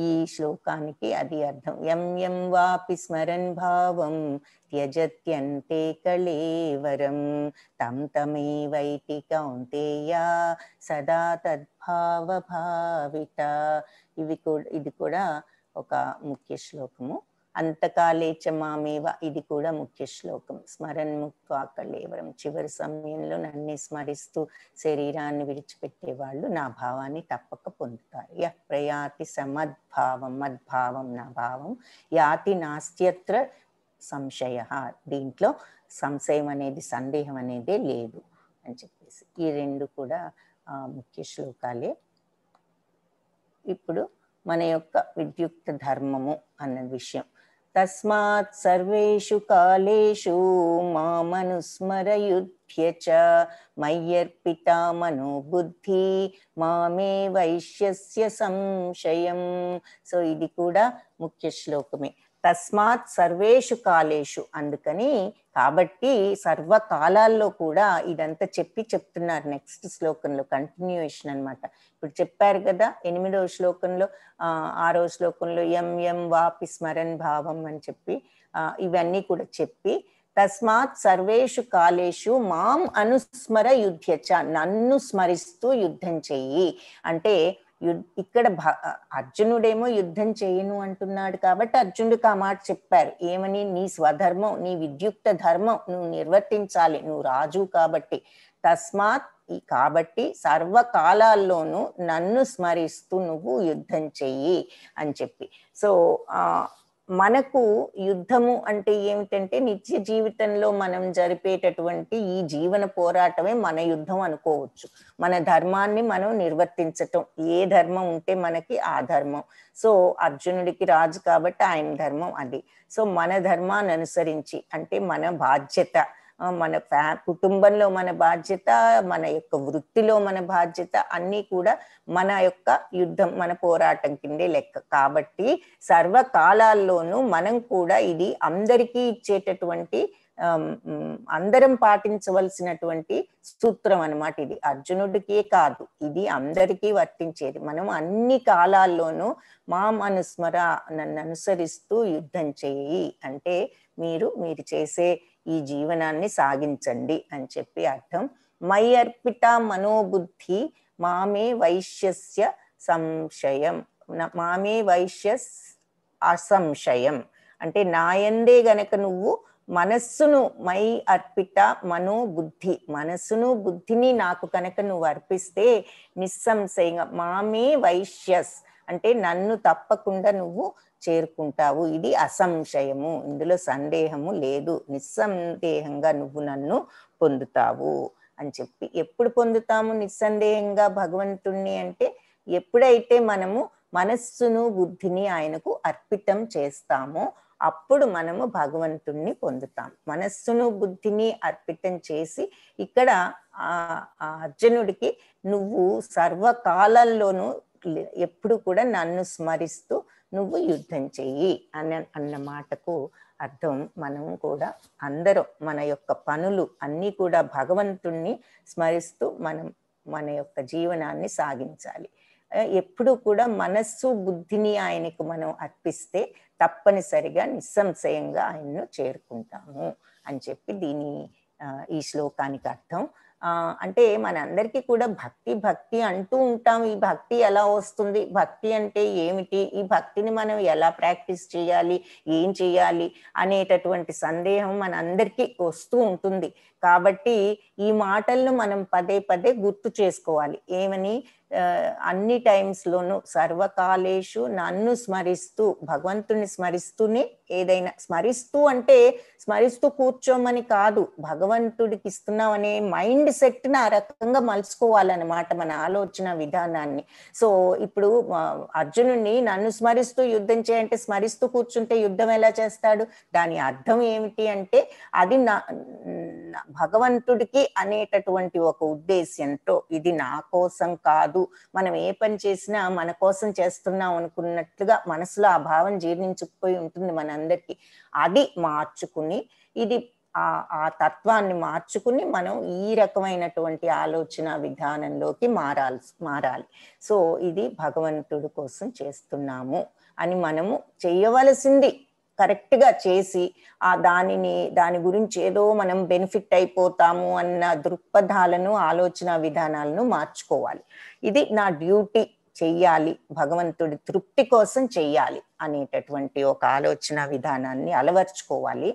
ఈ శ్లోకానికి అది అర్థం. యం యం వాపి స్మరన్ భావం త్యజత్యంతే కళేవరం తం తమేవైతి కౌంతేయ సదా తద్భావ భావిత. ఇది కూడా ఒక ముఖ్య శ్లోకము. అంతకాలే చ మామేవ ఇది కూడా ముఖ్య శ్లోకం. స్మరన్ ముక్త్వా కళేవరం, చివరి సమయంలో నన్ను స్మరిస్తూ శరీరాన్ని విడిచిపెట్టే వాళ్ళు నా భావాన్ని తప్పక పొందుతారు. యః ప్రయాతి సమద్భావం, మద్భావం నా భావం, యాతి నాస్త్యత్ర సంశయ, దీంట్లో సంశయం అనేది సందేహం అనేదే లేదు అని చెప్పేసి ఈ రెండు కూడా ముఖ్య శ్లోకాలే. ఇప్పుడు మన యొక్క విద్యుక్త ధర్మము అన్న విషయం. తస్మాత్ సర్వేషు కాలేషు మామనుస్మరయుధ్య చ మయ్యర్పితా మనో బుద్ధి మామే వైశ్యస్య సంశయం. సో ఇది కూడా ముఖ్య శ్లోకమే. తస్మాత్ సర్వేషు కాలేషు, అందుకని కాబట్టి సర్వకాలాల్లో కూడా ఇదంతా చెప్తున్నారు నెక్స్ట్ శ్లోకంలో, కంటిన్యూయేషన్ అన్నమాట. ఇప్పుడు చెప్పారు కదా 8వ శ్లోకంలో, 6వ శ్లోకంలో యం యం వాపి స్మరన్ భావం అని చెప్పి ఇవన్నీ కూడా చెప్పి, తస్మాత్ సర్వేషు కాలేషు మాం అనుస్మర యుధ్యచ, నన్ను స్మరిస్తూ యుద్ధం చెయ్యి అంటే ఇక్కడ అర్జునుడేమో యుద్ధం చేయను అంటున్నాడు కాబట్టి అర్జునుడికి ఆ మాట చెప్పారు. ఏమని? నీ స్వధర్మం, నీ విద్యుక్త ధర్మం నువ్వు నిర్వర్తించాలి, నువ్వు రాజు కాబట్టి. తస్మాత్, కాబట్టి సర్వకాలాల్లోనూ నన్ను స్మరిస్తూ నువ్వు యుద్ధం చెయ్యి అని చెప్పి. సో మనకు యుద్ధము అంటే ఏమిటంటే నిత్య జీవితంలో మనం జరిపేటటువంటి ఈ జీవన పోరాటమే మన యుద్ధం అనుకోవచ్చు. మన ధర్మాన్ని మనం నిర్వర్తించటం, ఏ ధర్మం ఉంటే మనకి ఆ ధర్మం. సో అర్జునుడికి రాజు కాబట్టి ఆయన ధర్మం అది. సో మన ధర్మాన్ని అనుసరించి, అంటే మన బాధ్యత, మన కుటుంబంలో మన బాధ్యత, మన యొక్క వృత్తిలో మన బాధ్యత, అన్నీ కూడా మన యొక్క యుద్ధం, మన పోరాటం కిందే లెక్క. కాబట్టి సర్వకాలాల్లోనూ మనం కూడా ఇది అందరికీ ఇచ్చేటటువంటి, అందరం పాటించవలసినటువంటి సూత్రం అన్నమాట ఇది. అర్జునుడికే కాదు, ఇది అందరికీ వర్తించేది. మనం అన్ని కాలాల్లోనూ మాం అనుస్మర, నన్ను అనుసరిస్తూ యుద్ధం చేయి అంటే మీరు చేసే ఈ జీవనాన్ని సాగించండి అని చెప్పి అర్థం. మై అర్పిత మనోబుద్ధి మామే వైశ్యస్య సంశయం, మామే వైశ్య అసంశయం అంటే నాయందే గనక నువ్వు మనస్సును, మై అర్పిత మనోబుద్ధి, మనస్సును బుద్ధిని నాకు కనుక నువ్వు అర్పిస్తే నిస్సంశయంగా, మామే వైశ్యస్ అంటే నన్ను తప్పకుండా నువ్వు చేరుకుంటావు, ఇది అసంశయము, ఇందులో సందేహము లేదు, నిస్సందేహంగా నువ్వు నన్ను పొందుతావు అని చెప్పి. ఎప్పుడు పొందుతాము నిస్సందేహంగా భగవంతుణ్ణి అంటే ఎప్పుడైతే మనము మనస్సును బుద్ధిని ఆయనకు అర్పితం చేస్తామో అప్పుడు మనము భగవంతుణ్ణి పొందుతాం. మనస్సును బుద్ధిని అర్పితం చేసి ఇక్కడ అర్జునుడికి నువ్వు సర్వకాలంలోనూ ఎప్పుడు కూడా నన్ను స్మరిస్తూ నువ్వు యుద్ధం చెయ్యి అన్న మాటకు అర్థం. మనం కూడా అందరం మన యొక్క పనులు అన్నీ కూడా భగవంతుణ్ణి స్మరిస్తూ మన యొక్క జీవనాన్ని సాగించాలి. ఎప్పుడు కూడా మనస్సు బుద్ధిని ఆయనకు మనం అర్పిస్తే తప్పనిసరిగా నిస్సంశయంగా ఆయన్ను చేరుకుంటాము అని చెప్పి ఈ శ్లోకానికి అర్థం. అంటే మనందరికీ కూడా భక్తి అంటూ ఉంటాం. ఈ భక్తి ఎలా వస్తుంది, భక్తి అంటే ఏమిటి, ఈ భక్తిని మనం ఎలా ప్రాక్టీస్ చేయాలి, ఏం చేయాలి అనేటటువంటి సందేహం మనందరికీ వస్తూ ఉంటుంది. కాబట్టి ఈ మాటలను మనం పదే పదే గుర్తు చేసుకోవాలి. ఏమని? అన్ని టైమ్స్లోనూ సర్వకాలేషు నన్ను స్మరిస్తూ, భగవంతుని స్మరిస్తూనే ఏదైనా, స్మరిస్తూ అంటే స్మరిస్తూ కూర్చోమని కాదు, భగవంతుడికి ఇస్తున్నాం అనే మైండ్ సెట్ని ఆ రకంగా మలుచుకోవాలన్నమాట మన ఆలోచన విధానాన్ని. సో ఇప్పుడు అర్జునుడిని నన్ను స్మరిస్తూ యుద్ధం చేయంటే స్మరిస్తూ కూర్చుంటే యుద్ధం ఎలా చేస్తాడు? దాని అర్థం ఏమిటి అంటే అది భగవంతుడికి అనేటటువంటి ఒక ఉద్దేశ్యంతో, ఇది నా కోసం కాదు, మనం ఏ పని చేసినా మన కోసం చేస్తున్నాం అనుకున్నట్లుగా మనసులో ఆ భావం జీర్ణించుకుపోయి ఉంటుంది మనందరికీ. అది మార్చుకుని, ఇది ఆ తత్వాన్ని మార్చుకుని మనం ఈ రకమైనటువంటి ఆలోచన విధానంలోకి మారాలి. సో ఇది భగవంతుడి కోసం చేస్తున్నాము అని మనము చేయవలసింది కరెక్ట్ గా చేసి దాని గురించి ఏదో మనం బెనిఫిట్ అయిపోతాము అన్న దృక్పథాలను, ఆలోచన విధానాలను మార్చుకోవాలి. ఇది నా డ్యూటీ, చెయ్యాలి, భగవంతుడి తృప్తి కోసం చెయ్యాలి అనేటటువంటి ఒక ఆలోచన విధానాన్ని అలవర్చుకోవాలి.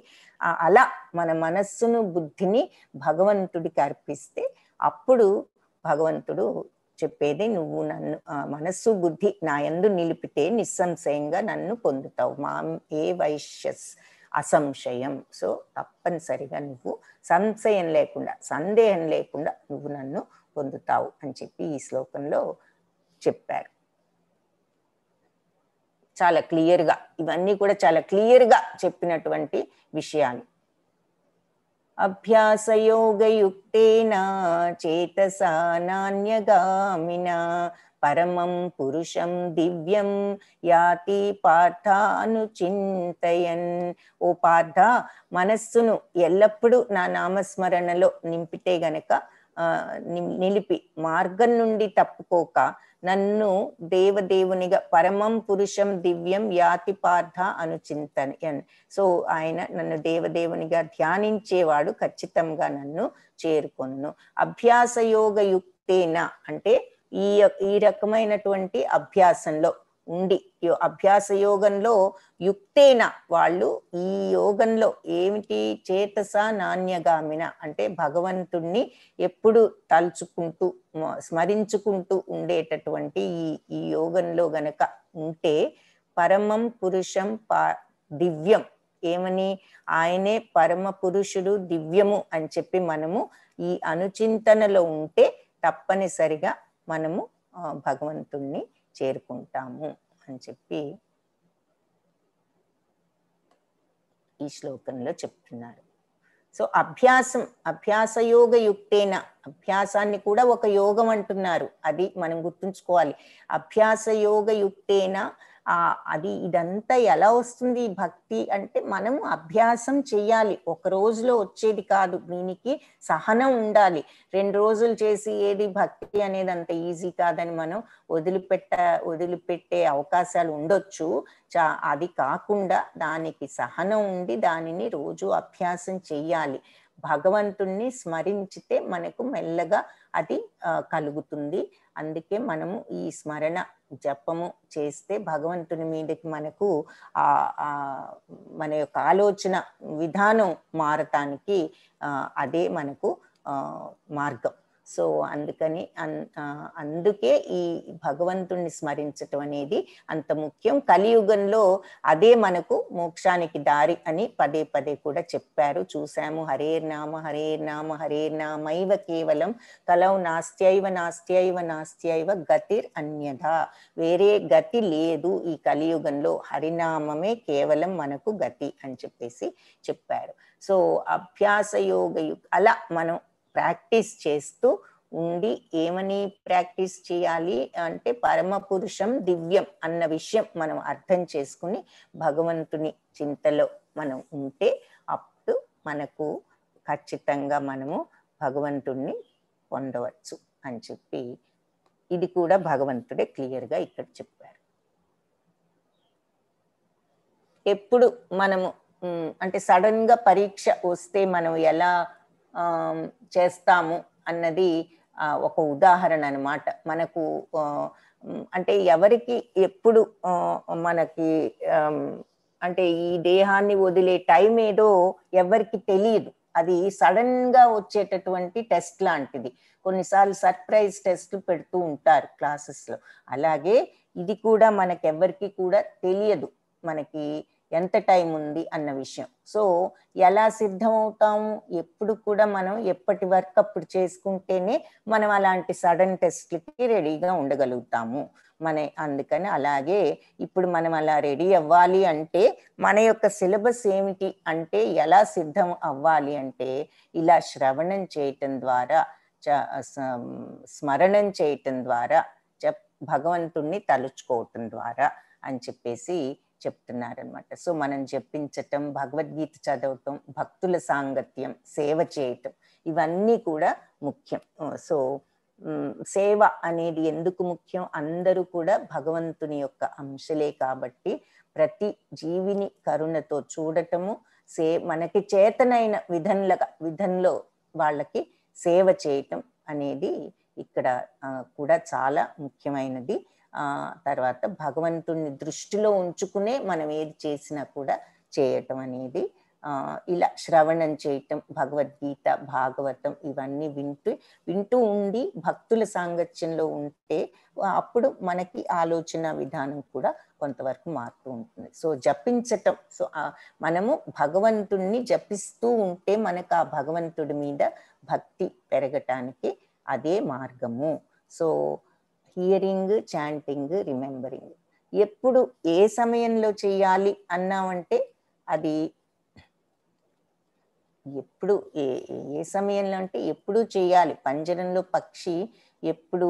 అలా మన మనస్సును బుద్ధిని భగవంతుడికి అర్పిస్తే అప్పుడు భగవంతుడు చెప్పేది, నువ్వు నన్ను మనస్సు బుద్ధి నా యందు నిలిపితే నిస్సంశయంగా నన్ను పొందుతావు, మా ఏ వైశ్యస్ అసంశయం. సో తప్పనిసరిగా నువ్వు సంశయం లేకుండా, సందేహం లేకుండా నువ్వు నన్ను పొందుతావు అని చెప్పి ఈ శ్లోకంలో చెప్పారు. చాలా క్లియర్గా, ఇవన్నీ కూడా చాలా క్లియర్గా చెప్పినటువంటి విషయాలు. అభ్యాసయోగయుక్తేన చేతసా నాన్యగామినా పరమం పురుషం దివ్యం యాతి పార్థానుచింతయన్. ఓ పార్థ, మనస్సును ఎల్లప్పుడూ నా నామస్మరణలో నింపితే గనక నిలిపి మార్గం నుండి తప్పుకోక నన్ను దేవదేవునిగా పరమం పురుషం దివ్యం యాతి పార్థ అనుచింతయన్. సో ఆయన నన్ను దేవదేవునిగా ధ్యానించేవాడు ఖచ్చితంగా నన్ను చేరుకొను. అభ్యాసయోగ యుక్తేన అంటే ఈ రకమైనటువంటి అభ్యాసంలో ఉండి, అభ్యాస యోగంలో యుక్తేన వాళ్ళు ఈ యోగంలో ఏమిటి, చేతస నాణ్యగామిన అంటే భగవంతుణ్ణి ఎప్పుడు తలుచుకుంటూ స్మరించుకుంటూ ఉండేటటువంటి ఈ యోగంలో గనక ఉంటే పరమం పురుషం దివ్యం, ఏమని ఆయనే పరమ పురుషుడు దివ్యము అని చెప్పి మనము ఈ అనుచింతనలో ఉంటే తప్పనిసరిగా మనము భగవంతుణ్ణి చేరుకుంటాము అని చెప్పి ఈ శ్లోకంలో చెప్తున్నారు. సో అభ్యాసయోగ యుక్తేన, అభ్యాసాన్ని కూడా ఒక యోగం అంటున్నారు, అది మనం గుర్తుంచుకోవాలి. అభ్యాసయోగ యుక్తేన అది ఇదంతా ఎలా వస్తుంది భక్తి అంటే మనము అభ్యాసం చెయ్యాలి, ఒక రోజులో వచ్చేది కాదు, దీనికి సహనం ఉండాలి. 2 రోజులు చేసి ఏది భక్తి అనేది అంత ఈజీ కాదని మనం వదిలిపెట్టే అవకాశాలు ఉండొచ్చు. అది కాకుండా దానికి సహనం ఉండి దానిని రోజు అభ్యాసం చెయ్యాలి. భగవంతుణ్ణి స్మరించితే మనకు మెల్లగా అది కలుగుతుంది. అందుకే మనము ఈ స్మరణ జపము చేస్తే భగవంతుని మీదకి మనకు మన యొక్క ఆలోచన విధానం మారటానికి అదే మనకు మార్గం. సో అందుకే ఈ భగవంతుణ్ణి స్మరించటం అనేది అంత ముఖ్యం. కలియుగంలో అదే మనకు మోక్షానికి దారి అని పదే పదే కూడా చెప్పారు, చూసాము. హరేర్నామ హరేర్నామ హరేర్నామైవ కేవలం కలౌ నాస్త్యైవ గతిర్ అన్యథా. వేరే గతి లేదు ఈ కలియుగంలో, హరినామమే కేవలం మనకు గతి అని చెప్పేసి చెప్పారు. సో అభ్యాస యోగ అలా మనం ప్రాక్టీస్ చేస్తూ ఉండి, ఏమని ప్రాక్టీస్ చేయాలి అంటే పరమ పురుషం దివ్యం అన్న విషయం మనం అర్థం చేసుకుని భగవంతుని చింతలో మనం ఉంటే అప్పుడు మనకు ఖచ్చితంగా మనము భగవంతుణ్ణి పొందవచ్చు అని చెప్పి ఇది కూడా భగవంతుడే క్లియర్గా ఇక్కడ చెప్పారు. ఎప్పుడు మనము అంటే సడన్ గా పరీక్ష వస్తే మనం ఎలా చేస్తాము అన్నది ఒక ఉదాహరణ అన్నమాట. మనకు అంటే ఎవరికి ఎప్పుడు మనకి అంటే ఈ దేహాన్ని వదిలే టైం ఏదో ఎవరికి తెలియదు, అది సడన్ గా వచ్చేటటువంటి టెస్ట్ లాంటిది. కొన్నిసార్లు సర్ప్రైజ్ టెస్ట్లు పెడుతూ ఉంటారు క్లాసెస్ లో, అలాగే ఇది కూడా మనకెవ్వరికి కూడా తెలియదు మనకి ఎంత టైం ఉంది అన్న విషయం. సో ఎలా సిద్ధమవుతాము, ఎప్పుడు కూడా మనం ఎప్పటి వర్క్ అప్పుడు చేసుకుంటేనే మనం అలాంటి సడన్ టెస్ట్లకి రెడీగా ఉండగలుగుతాము. అందుకని అలాగే ఇప్పుడు మనం అలా రెడీ అవ్వాలి అంటే మన యొక్క సిలబస్ ఏమిటి అంటే ఎలా సిద్ధం అవ్వాలి అంటే ఇలా శ్రవణం చేయటం ద్వారా, స్మరణం చేయటం ద్వారా, భగవంతుణ్ణి తలుచుకోవటం ద్వారా అని చెప్పేసి చెప్తున్నారనమాట. సో మనం జపించటం, భగవద్గీత చదవటం, భక్తుల సాంగత్యం, సేవ చేయటం ఇవన్నీ కూడా ముఖ్యం. సో సేవ అనేది ఎందుకు ముఖ్యం, అందరూ కూడా భగవంతుని యొక్క అంశలే కాబట్టి ప్రతి జీవిని కరుణతో చూడటము, మనకి చేతనైన విధంలో వాళ్ళకి సేవ చేయటం అనేది ఇక్కడ కూడా చాలా ముఖ్యమైనది. తర్వాత భగవంతుని దృష్టిలో ఉంచుకునే మనం ఏది చేసినా కూడా చేయటం అనేది, ఇలా శ్రవణం చేయటం, భగవద్గీత, భాగవతం ఇవన్నీ వింటూ ఉండి భక్తుల సాంగత్యంలో ఉంటే అప్పుడు మనకి ఆలోచన విధానం కూడా కొంతవరకు మారుతూ ఉంటుంది. సో జపించటం, సో మనము భగవంతుణ్ణి జపిస్తూ ఉంటే మనకు ఆ భగవంతుడి మీద భక్తి పెరగటానికి అదే మార్గము. సో హియరింగ్, చాంటింగ్, రిమెంబరింగ్ ఎప్పుడు ఏ సమయంలో చేయాలి అన్నామంటే అది ఎప్పుడు ఏ సమయంలో అంటే ఎప్పుడు చేయాలి. పంజరంలో పక్షి ఎప్పుడు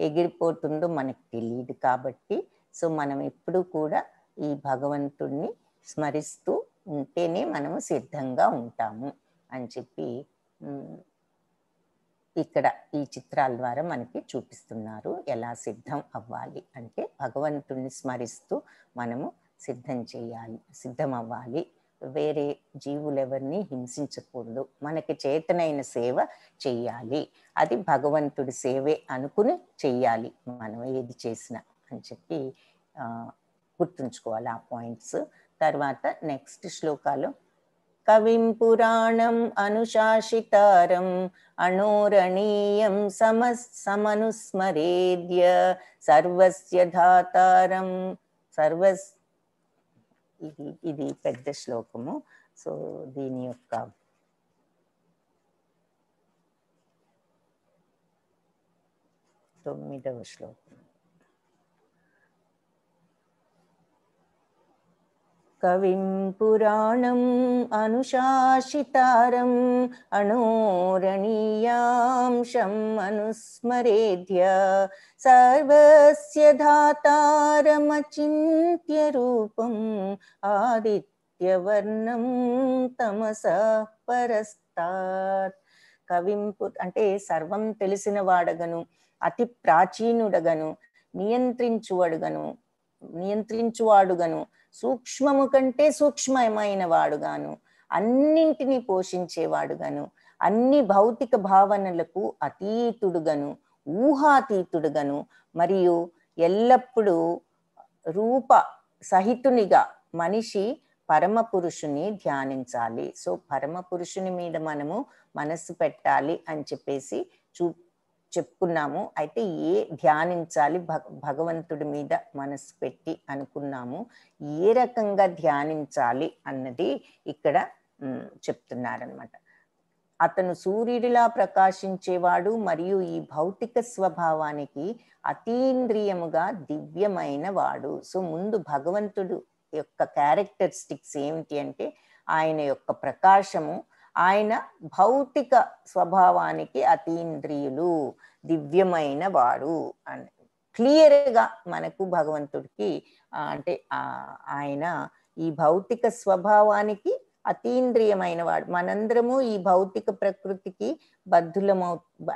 ఎగిరిపోతుందో మనకు తెలియదు. కాబట్టి సో మనం ఎప్పుడు కూడా ఈ భగవంతుణ్ణి స్మరిస్తూ ఉంటేనే మనము సిద్ధంగా ఉంటాము అని చెప్పి ఇక్కడ ఈ చిత్రాల ద్వారా మనకి చూపిస్తున్నారు. ఎలా సిద్ధం అవ్వాలి అంటే భగవంతుణ్ణి స్మరిస్తూ మనము సిద్ధం అవ్వాలి. వేరే జీవులెవరిని హింసించకూడదు, మనకి చేతనైన సేవ చెయ్యాలి. అది భగవంతుడి సేవే అనుకుని చెయ్యాలి మనం ఏది చేసినా అని చెప్పి గుర్తుంచుకోవాలి ఆ పాయింట్స్. తర్వాత నెక్స్ట్ శ్లోకాలు కవిం పురాణం అనుశాసితారం అణోరణీయం సమనుస్మరేద్య సర్వస్య ధాతారం ఇది పెద్ద శ్లోకము. సో దీని యొక్క తొమ్మిదవ శ్లోకం. కవిం పురాణం అనుశాసితారం అణోరణీయాంశం అనుస్మరేద్య సర్వస్య ధాతారమచింత్య రూపం ఆదిత్యవర్ణం తమసః పరస్తాత్. కవింపు అంటే సర్వం తెలిసిన వాడగను, అతి ప్రాచీనుడగను, నియంత్రించువాడుగను, సూక్ష్మము కంటే సూక్ష్మమైన వాడుగాను, అన్నింటినీ పోషించేవాడుగాను, అన్ని భౌతిక భావనలకు అతీతుడుగను, ఊహాతీతుడుగను, మరియు ఎల్లప్పుడూ రూప సహితునిగా మనిషి పరమ పురుషుని ధ్యానించాలి. సో పరమ పురుషుని మీద మనము మనస్సు పెట్టాలి అని చెప్పేసి చెప్పుకున్నాము. అయితే ధ్యానించాలి, భగవంతుడి మీద మనసు పెట్టి అనుకున్నాము. ఏ రకంగా ధ్యానించాలి అన్నది ఇక్కడ చెప్తున్నారనమాట. అతను సూర్యుడిలా ప్రకాశించేవాడు మరియు ఈ భౌతిక స్వభావానికి అతీంద్రియముగా దివ్యమైన వాడు. సో ముందు భగవంతుడు యొక్క క్యారెక్టరిస్టిక్స్ ఏమిటి అంటే ఆయన యొక్క ప్రకాశము, ఆయన భౌతిక స్వభావానికి అతీంద్రియులు, దివ్యమైన వాడు అని క్లియర్గా మనకు భగవంతుడికి అంటే ఆయన ఈ భౌతిక స్వభావానికి అతీంద్రియమైన వాడు. మనందరము ఈ భౌతిక ప్రకృతికి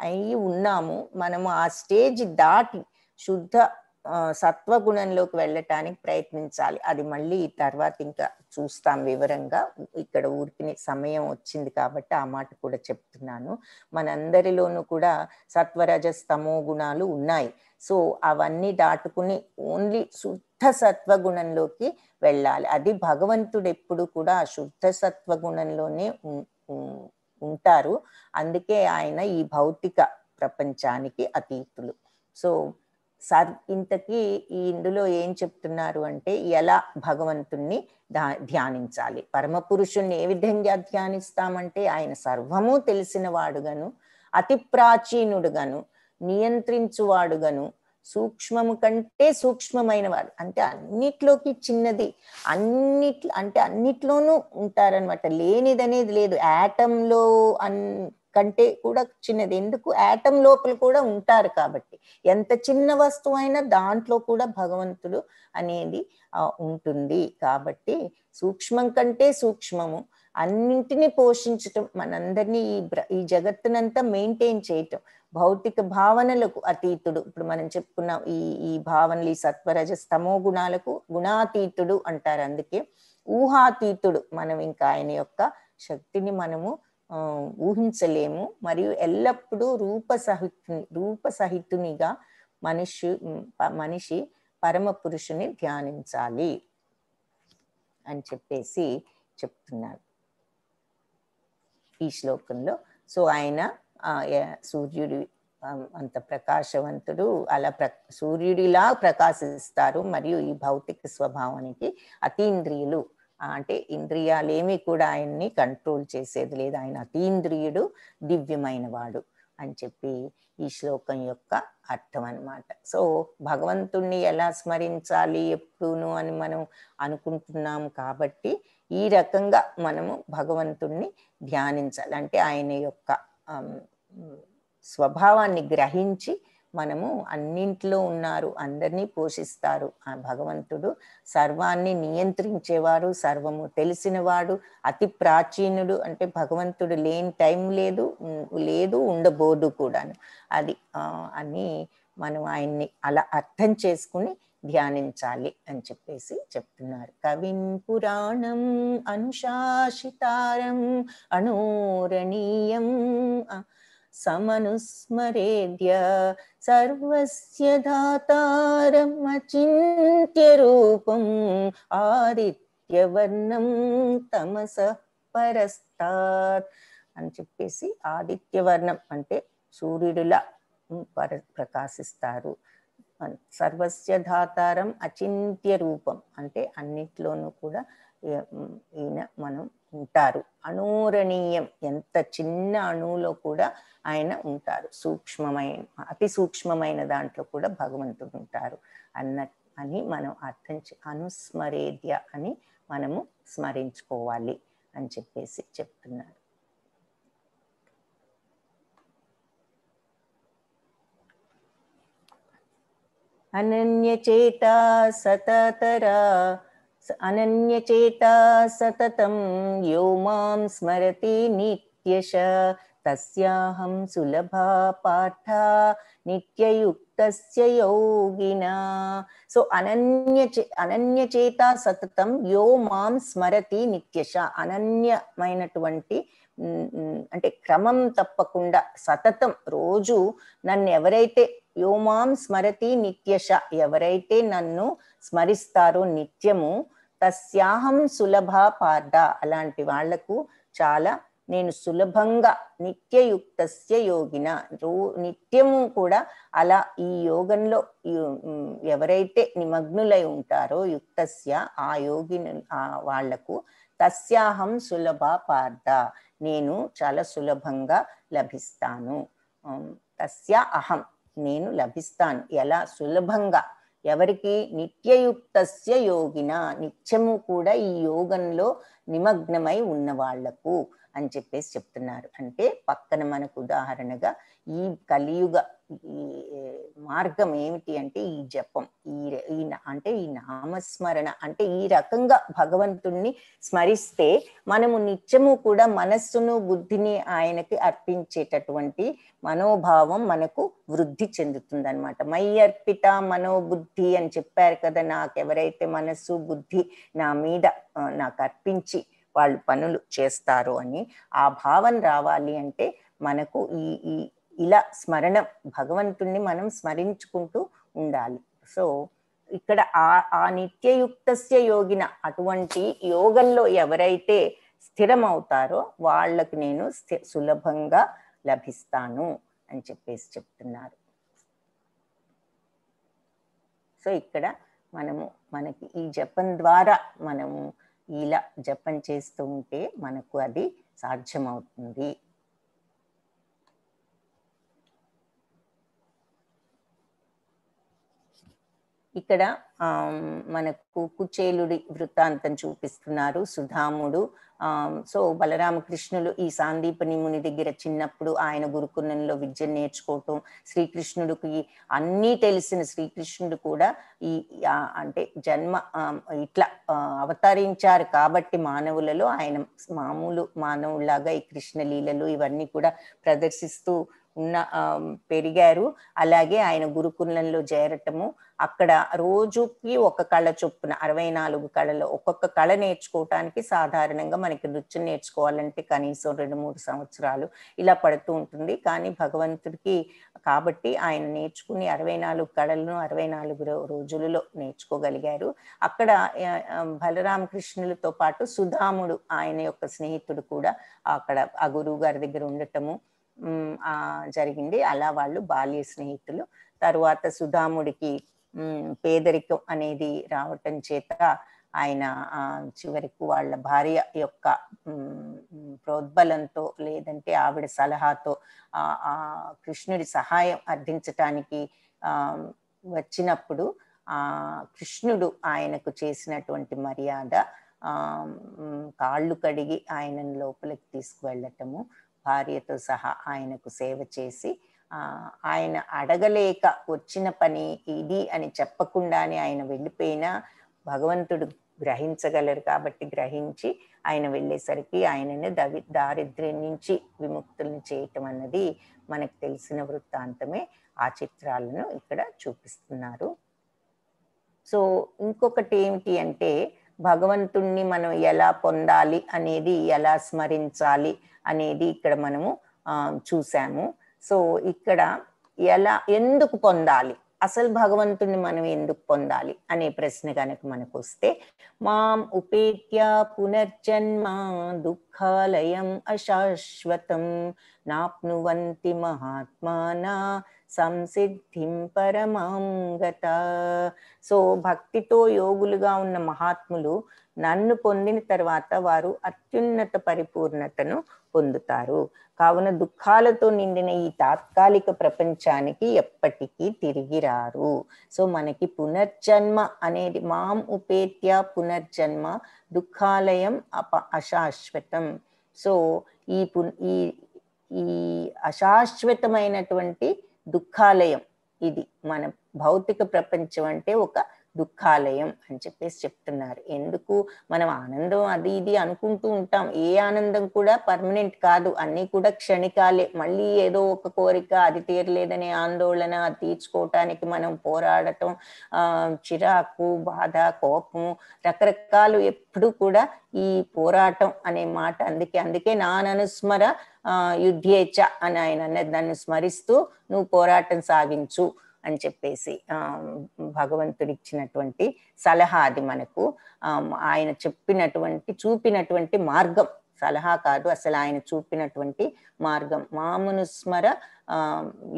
అయి ఉన్నాము. మనము ఆ స్టేజ్ దాటి శుద్ధ సత్వగుణంలోకి వెళ్ళటానికి ప్రయత్నించాలి. అది మళ్ళీ తర్వాత ఇంకా చూస్తాం వివరంగా. ఇక్కడ ఊరికి సమయం వచ్చింది కాబట్టి ఆ మాట కూడా చెప్తున్నాను. మనందరిలోనూ కూడా సత్వరజస్తమో గుణాలు ఉన్నాయి. సో అవన్నీ దాటుకుని ఓన్లీ శుద్ధ సత్వగుణంలోకి వెళ్ళాలి. అది భగవంతుడు ఎప్పుడు కూడా శుద్ధ సత్వగుణంలోనే ఉంటారు. అందుకే ఆయన ఈ భౌతిక ప్రపంచానికి అతీతులు. సో ఇంతకీ ఇందులో ఏం చెప్తున్నారు అంటే ఎలా భగవంతుణ్ణి ధ్యానించాలి. పరమ పురుషుణ్ణి ఏ విధంగా ధ్యానిస్తామంటే ఆయన సర్వము తెలిసిన వాడుగాను, అతి ప్రాచీనుడుగాను, నియంత్రించువాడుగాను, సూక్ష్మము కంటే సూక్ష్మమైన వాడు, అంటే అన్నిట్లోకి చిన్నది, అన్నిట్లోనూ ఉంటారనమాట. లేనిదనేది లేదు. యాటంలో కంటే కూడా చిన్నది. ఎందుకు? యాటం లోపల కూడా ఉంటారు కాబట్టి ఎంత చిన్న వస్తువు అయినా దాంట్లో కూడా భగవంతుడు అనేది ఉంటుంది. కాబట్టి సూక్ష్మం కంటే సూక్ష్మము, అన్నింటినీ పోషించటం, మనందరినీ ఈ జగత్తునంతా మెయింటైన్ చేయటం, భౌతిక భావనలకు అతీతుడు. ఇప్పుడు మనం చెప్పుకున్నాం ఈ భావనలు, ఈ సత్వరజస్తమో గుణాలకు గుణాతీతుడు అంటారు. అందుకే ఊహాతీతుడు. మనం ఇంకా ఆయన యొక్క శక్తిని మనము ఊహించలేము. మరియు ఎల్లప్పుడూ రూపసహితునిగా మనిషి పరమ పురుషుని ధ్యానించాలి అని చెప్పేసి చెప్తున్నారు ఈ శ్లోకంలో. సో ఆయన సూర్యుడి అంత ప్రకాశవంతుడు, అలా సూర్యుడిలా ప్రకాశిస్తారు. మరియు ఈ భౌతిక స్వభావానికి అతీంద్రియులు, అంటే ఇంద్రియాలేమీ కూడా ఆయన్ని కంట్రోల్ చేసేది లేదు. ఆయన అతీంద్రియుడు, దివ్యమైన వాడు అని చెప్పి ఈ శ్లోకం యొక్క అర్థం అన్నమాట. సో భగవంతుణ్ణి ఎలా స్మరించాలి ఎప్పుడును అని మనం అనుకుంటున్నాము కాబట్టి ఈ రకంగా మనము భగవంతుణ్ణి ధ్యానించాలి. అంటే ఆయన యొక్క స్వభావాన్ని గ్రహించి మనము అన్నింట్లో ఉన్నారు, అందరినీ పోషిస్తారు ఆ భగవంతుడు. సర్వాన్ని నియంత్రించేవాడు, సర్వము తెలిసినవాడు, అతి ప్రాచీనుడు. అంటే భగవంతుడు లేని టైం లేదు, లేదు ఉండబోదు కూడాను. అది అని మనం ఆయన్ని అలా అర్థం చేసుకుని ధ్యానించాలి అని చెప్పేసి చెప్తున్నారు. కవిం పురాణం అనుశాసితారం అనూరణీయం సమనుస్మరేద్య సర్వస్య దాతారం అచింత్య రూపం ఆదిత్యవర్ణం తమసః పరస్తాత్ అని చెప్పేసి, ఆదిత్యవర్ణం అంటే సూర్యుడిలా ప్రకాశిస్తారు. సర్వస్య ధాతారం అచింత్య రూపం అంటే అన్నిట్లోనూ కూడా ఈయన మనం ఉంటారు. అనూరణీయం, ఎంత చిన్న అణువులో కూడా ఆయన ఉంటారు. సూక్ష్మమైన, అతి సూక్ష్మమైన దాంట్లో కూడా భగవంతుడు ఉంటారు అని మనం అనుస్మరేద్య అని మనము స్మరించుకోవాలి అని చెప్పేసి చెప్తున్నారు. అనన్యచేతా సతతం యో మాం స్మరతి నిత్యశ తస్యాహం సులభా పార్థ నిత్యయుక్తస్య యోగినా. సో అనన్యచేతా సతతం యో మాం స్మరతి నిత్యశ, అనన్యమైనటువంటి అంటే క్రమం తప్పకుండా సతతం రోజు నన్ను ఎవరైతే యో మాం స్మరతి నిత్యశ, ఎవరైతే నన్ను స్మరిస్తారో నిత్యము, తస్యాహం సులభ పార్థ, అలాంటి వాళ్లకు చాలా నేను సులభంగా, నిత్యయుక్తస్య యోగిన, నిత్యము కూడా అలా ఈ యోగంలో ఎవరైతే నిమగ్నులై ఉంటారో యుక్తస్య, ఆ యోగిని వాళ్లకు, తస్యాహం సులభ పార్థ, నేను చాలా సులభంగా లభిస్తాను. తస్య అహం, నేను లభిస్తాను. ఎలా? సులభంగా. ఎవరికి? నిత్యయుక్తస్య యోగిన, నిత్యము కూడా ఈ యోగంలో నిమగ్నమై ఉన్న వాళ్లకు అని చెప్పేసి చెప్తున్నారు. అంటే పక్కన మనకు ఉదాహరణగా ఈ కలియుగ ఈ మార్గం ఏమిటి అంటే ఈ జపం, అంటే ఈ నామస్మరణ, అంటే ఈ రకంగా భగవంతుణ్ణి స్మరిస్తే మనము నిత్యము కూడా మనస్సును బుద్ధిని ఆయనకి అర్పించేటటువంటి మనోభావం మనకు వృద్ధి చెందుతుంది అనమాట. మై అర్పిత మనోబుద్ధి అని చెప్పారు కదా, నాకెవరైతే మనస్సు బుద్ధి నా మీద నాకు అర్పించి వాళ్ళు పనులు చేస్తారు అని ఆ భావన రావాలి అంటే మనకు ఇలా స్మరణం, భగవంతుణ్ణి మనం స్మరించుకుంటూ ఉండాలి. సో ఇక్కడ ఆ నిత్యయుక్తస్య యోగిన, అటువంటి యోగంలో ఎవరైతే స్థిరమవుతారో వాళ్ళకు నేను సులభంగా లభిస్తాను అని చెప్పేసి చెప్తున్నారు. సో ఇక్కడ మనకి ఈ జపం ద్వారా మనము ఇలా జపం చేస్తూ ఉంటే మనకు అది సాధ్యమవుతుంది. ఇక్కడ మనకు కుచేలుడి వృత్తాంతం చూపిస్తున్నారు, సుధాముడు. సో బలరామకృష్ణులు ఈ సాందీపని ముని దగ్గర చిన్నప్పుడు ఆయన గురుకులంలో విద్య నేర్చుకోవటం, శ్రీకృష్ణుడికి అన్నీ తెలిసిన శ్రీకృష్ణుడు కూడా అంటే జన్మ ఇట్లా అవతరించారు కాబట్టి మానవులలో ఆయన మామూలు మానవులాగా ఈ కృష్ణలీలలు ఇవన్నీ కూడా ప్రదర్శిస్తూ పెరిగారు. అలాగే ఆయన గురుకులంలో చేరటము, అక్కడ రోజుకి ఒక కళ చొప్పున 64 కళలు, ఒక్కొక్క కళ నేర్చుకోవటానికి సాధారణంగా మనకి నృత్యం నేర్చుకోవాలంటే కనీసం 2-3 సంవత్సరాలు ఇలా పడుతూ ఉంటుంది. కానీ భగవంతుడికి కాబట్టి ఆయన నేర్చుకుని 64 కళలను 64 రోజులలో నేర్చుకోగలిగారు. అక్కడ బలరామకృష్ణులతో పాటు సుధాముడు ఆయన యొక్క స్నేహితుడు కూడా అక్కడ ఆ గురువు గారి దగ్గర ఉండటము జరిగింది. అలా వాళ్ళు బాల్య స్నేహితులు. తరువాత సుధాముడికి పేదరికం అనేది రావటం చేత ఆయన చివరికి వాళ్ళ భార్య యొక్క ప్రోద్బలంతో లేదంటే ఆవిడ సలహాతో కృష్ణుడి సహాయం అర్థించటానికి వచ్చినప్పుడు కృష్ణుడు ఆయనకు చేసినటువంటి మర్యాద కాళ్ళు కడిగి ఆయనను లోపలికి తీసుకువెళ్ళటము, భార్యతో సహా ఆయనకు సేవ చేసి ఆయన అడగలేక వచ్చిన పని ఇది అని చెప్పకుండానే ఆయన వెళ్ళిపోయినా భగవంతుడు గ్రహించగలరు కాబట్టి గ్రహించి ఆయన వెళ్ళేసరికి ఆయనని దారిద్ర్యం నుంచి విముక్తులను చేయటం అన్నది మనకు తెలిసిన వృత్తాంతమే. ఆ చిత్రాలను ఇక్కడ చూపిస్తున్నారు. సో ఇంకొకటి ఏమిటి అంటే భగవంతుణ్ణి మనం ఎలా పొందాలి అనేది, ఎలా స్మరించాలి అనేది ఇక్కడ మనము చూసాము. సో ఇక్కడ ఎందుకు పొందాలి, అసలు భగవంతుణ్ణి మనం ఎందుకు పొందాలి అనే ప్రశ్న కనుక మనకు వస్తే, మాం ఉపేత్య పునర్జన్మ దుఃఖాలయం అశాశ్వతం నాప్నువంతి మహాత్మానా సంసిద్ధిం పరమాం గత. సో భక్తితో యోగులుగా ఉన్న మహాత్ములు నన్ను పొందిన తర్వాత వారు అత్యున్నత పరిపూర్ణతను పొందుతారు. కావున దుఃఖాలతో నిండిన ఈ తాత్కాలిక ప్రపంచానికి ఎప్పటికీ తిరిగి రారు. సో మనకి పునర్జన్మ అనేది, మాం ఉపేత్య పునర్జన్మ దుఃఖాలయం అశాశ్వతం. సో ఈ అశాశ్వతమైనటువంటి దుఃఖాలయం ఇది. మన భౌతిక ప్రపంచం అంటే ఒక దుఃఖాలయం అని చెప్పేసి చెప్తున్నారు. ఎందుకు మనం ఆనందం అది ఇది అనుకుంటూ ఉంటాం, ఏ ఆనందం కూడా పర్మనెంట్ కాదు, అన్నీ కూడా క్షణికాలే. మళ్ళీ ఏదో ఒక కోరిక, అది తీరలేదనే ఆందోళన, అది తీర్చుకోవటానికి మనం పోరాడటం, చిరాకు, బాధ, కోపము, రకరకాలు ఎప్పుడు కూడా ఈ పోరాటం అనే మాట. అందుకే నాననుస్మర యుద్ధేచ్ఛ అని ఆయన దాన్ని స్మరిస్తూ నువ్వు పోరాటం సాగించు అని చెప్పేసి భగవంతుడు ఇచ్చినటువంటి సలహా అది మనకు. ఆయన చూపినటువంటి మార్గం, సలహా కాదు, అసలు ఆయన చూపినటువంటి మార్గం. మామనుస్మర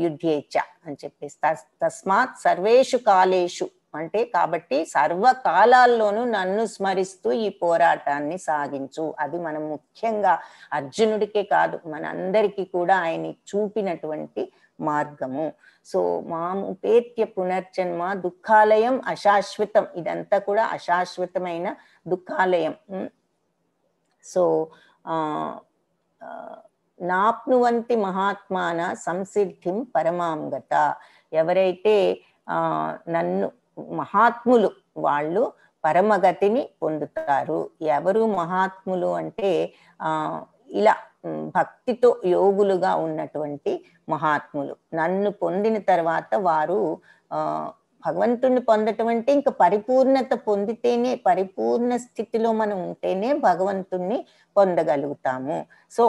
యుద్ధేచ్ఛ అని చెప్పేసి, తస్మాత్ సర్వేషు కాలేషు అంటే కాబట్టి సర్వకాలాల్లోనూ నన్ను స్మరిస్తూ ఈ పోరాటాన్ని సాగించు. అది మనం ముఖ్యంగా అర్జునుడికే కాదు, మనందరికీ కూడా ఆయన చూపినటువంటి మార్గము. సో మాం ఉపేత్య పునర్జన్మ దుఃఖాలయం అశాశ్వతం, ఇదంతా కూడా అశాశ్వతమైన దుఃఖాలయం. సో నాప్నువంతి మహాత్మాన సంసిద్ధిం పరమాం గత. ఎవరైతే నన్ను మహాత్ములు వాళ్ళు పరమగతిని పొందుతారు. ఎవరు మహాత్ములు అంటే ఇలా భక్తితో యోగులుగా ఉన్నటువంటి మహాత్ములు. నన్ను పొందిన తర్వాత వారు భగవంతుణ్ణి పొందటం అంటే ఇంకా పరిపూర్ణత పొందితేనే, పరిపూర్ణ స్థితిలో మనం ఉంటేనే భగవంతుణ్ణి పొందగలుగుతాము. సో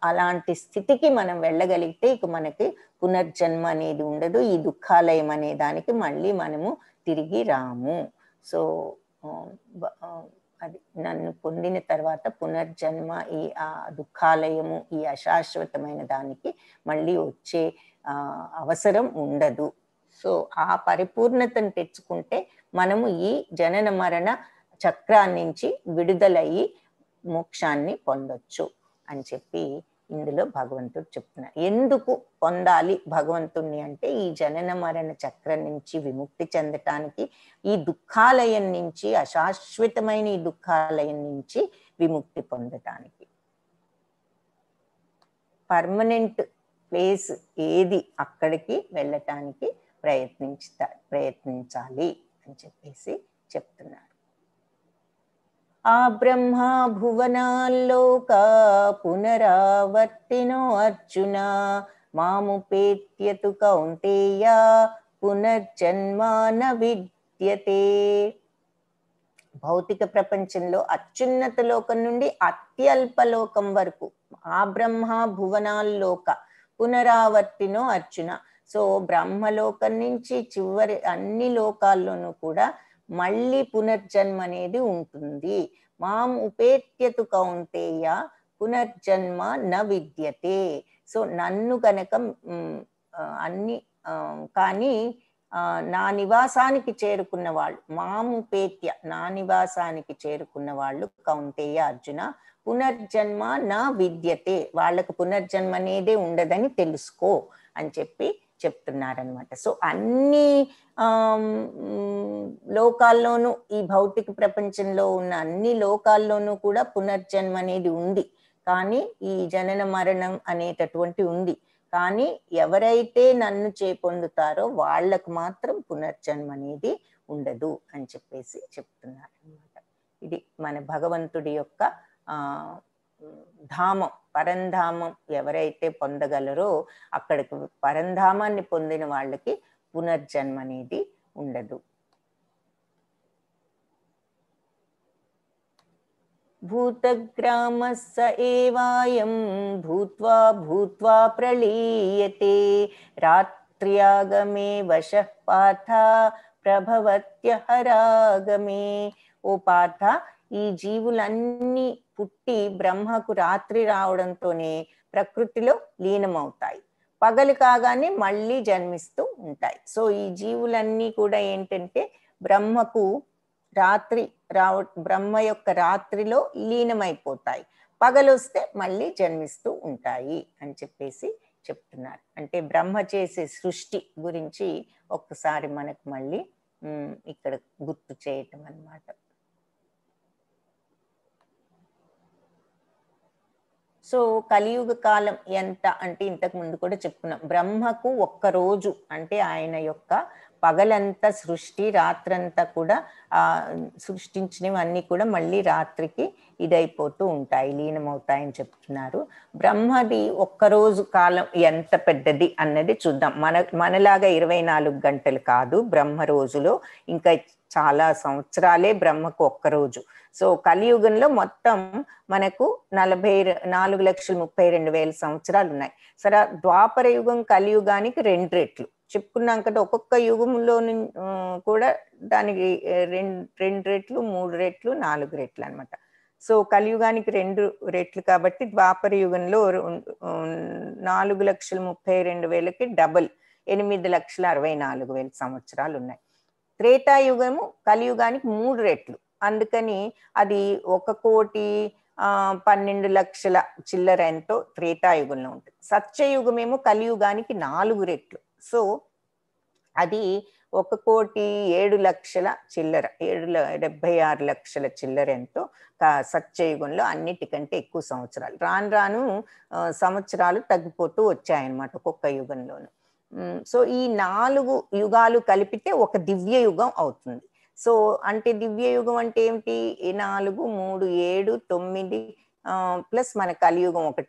అలాంటి స్థితికి మనం వెళ్ళగలిగితే ఇక మనకి పునర్జన్మ అనేది ఉండదు, ఈ దుఃఖాలయం అనే దానికి మళ్ళీ మనము తిరిగి రాము. సో అది నన్ను పొందిన తర్వాత పునర్జన్మ, ఈ దుఃఖాలయము, ఈ అశాశ్వతమైన దానికి మళ్ళీ వచ్చే అవసరం ఉండదు. సో ఆ పరిపూర్ణతను తెచ్చుకుంటే మనము ఈ జనన మరణ చక్రాన్నించి విడుదలయ్యి మోక్షాన్ని పొందొచ్చు అని చెప్పి ఇందులో భగవంతుడు చెప్తున్నారు. ఎందుకు పొందాలి భగవంతుణ్ణి అంటే ఈ జనన మరణ చక్రం నుంచి విముక్తి చెందటానికి, ఈ దుఃఖాలయం నుంచి, అశాశ్వతమైన ఈ దుఃఖాలయం నుంచి విముక్తి పొందటానికి. పర్మనెంట్ ప్లేస్ ఏది అక్కడికి వెళ్ళటానికి ప్రయత్నించాలి అని చెప్పేసి చెప్తున్నారు. ఆ బ్రహ్మ భువనాల్లోక పునరావర్తినో అర్జున మాముపేత్యతు కౌంతేయ పునర్జన్మ న విద్యతే. భౌతిక ప్రపంచంలో అత్యున్నత లోకం నుండి అత్యల్ప లోకం వరకు ఆ బ్రహ్మ భువనాల్లోక పునరావర్తినో అర్జున. సో బ్రహ్మలోకం నుంచి చివరి అన్ని లోకాల్లోనూ కూడా మళ్ళీ పునర్జన్మ అనేది ఉంటుంది. మాం ఉపేత్యతు కౌంతేయ పునర్జన్మ న విద్యతే. సో నన్ను గనక అన్ని కానీ నా నివాసానికి చేరుకున్న వాళ్ళు, మాముపేత్య నా నివాసానికి చేరుకున్న వాళ్ళు కౌంతేయ అర్జున పునర్జన్మ నా విద్యతే, వాళ్ళకు పునర్జన్మ అనేదే ఉండదని తెలుసుకో అని చెప్పి చెప్తున్నారనమాట. సో అన్ని లోకాల్లోనూ, ఈ భౌతిక ప్రపంచంలో ఉన్న అన్ని లోకాల్లోనూ కూడా పునర్జన్మ అనేది ఉంది. కానీ ఈ జనన మరణం అనేటటువంటి ఉంది. కానీ ఎవరైతే నన్ను చేపొందుతారో వాళ్ళకు మాత్రం పునర్జన్మ అనేది ఉండదు అని చెప్పేసి చెప్తున్నారు అనమాట. ఇది మన భగవంతుడి యొక్క ధామం, పరంధామం ఎవరైతే పొందగలరో అక్కడికి పరంధామాన్ని పొందిన వాళ్ళకి పునర్జన్మ అనేది ఉండదు. భూతగ్రామః స ఏవాయం భూత్వా భూత్వా ప్రళీయతే రాత్ర్యాగమే వశః పార్థ ప్రభవత్యహరాగమే. ఓ పార్థ, ఈ జీవులన్నీ పుట్టి బ్రహ్మకు రాత్రి రావడంతోనే ప్రకృతిలో లీనమవుతాయి, పగలు కాగానే మళ్ళీ జన్మిస్తూ ఉంటాయి. సో ఈ జీవులన్నీ కూడా ఏంటంటే బ్రహ్మకు రాత్రి బ్రహ్మ యొక్క రాత్రిలో లీనమైపోతాయి, పగలొస్తే మళ్ళీ జన్మిస్తూ ఉంటాయి అని చెప్పేసి చెప్తున్నారు. అంటే బ్రహ్మ చేసే సృష్టి గురించి ఒక్కసారి మనకు మళ్ళీ ఇక్కడ గుర్తు చేయటం అన్నమాట. సో కలియుగ కాలం ఎంత అంటే ఇంతకు ముందు కూడా చెప్పుకున్నాం, బ్రహ్మకు ఒక్క రోజు అంటే ఆయన యొక్క పగలంతా సృష్టి, రాత్రంతా కూడా సృష్టించినవన్నీ కూడా మళ్ళీ రాత్రికి ఇదైపోతూ ఉంటాయి, లీనమవుతాయని చెప్తున్నారు. బ్రహ్మది ఒక్కరోజు కాలం ఎంత పెద్దది అన్నది చూద్దాం. మనలాగా 24 గంటలు కాదు బ్రహ్మ రోజులో, ఇంకా చాలా సంవత్సరాలే బ్రహ్మకు ఒక్కరోజు. సో కలియుగంలో మొత్తం మనకు 44,32,000 సంవత్సరాలు ఉన్నాయి. సరే, ద్వాపర యుగం కలియుగానికి 2 రెట్లు చెప్పుకున్నాం కదా. ఒక్కొక్క యుగంలో కూడా దానికి 2 రెట్లు, 3 రెట్లు, 4 రెట్లు అనమాట. సో కలియుగానికి 2 రెట్లు కాబట్టి ద్వాపర యుగంలో 4,32,000కి డబల్ 8,64,000 సంవత్సరాలు ఉన్నాయి. త్రేతాయుగము కలియుగానికి 3 రెట్లు, అందుకని అది 1,12,00,000 చిల్లర ఎంతో త్రేతాయుగంలో ఉంటుంది. సత్యయుగమేమో కలియుగానికి 4 రెట్లు. సో అది 1,07,00,000 చిల్లర, 76,00,000 చిల్లర ఎంతో సత్యయుగంలో అన్నిటికంటే ఎక్కువ సంవత్సరాలు. రాను రాను సంవత్సరాలు తగ్గిపోతూ వచ్చాయన్నమాట ఒక్కొక్క యుగంలోను. సో ఈ 4 యుగాలు కలిపితే ఒక దివ్య యుగం అవుతుంది. సో అంటే దివ్య యుగం అంటే ఏమిటి? 4, 3, 7, 9 ప్లస్ మన కలియుగం 1,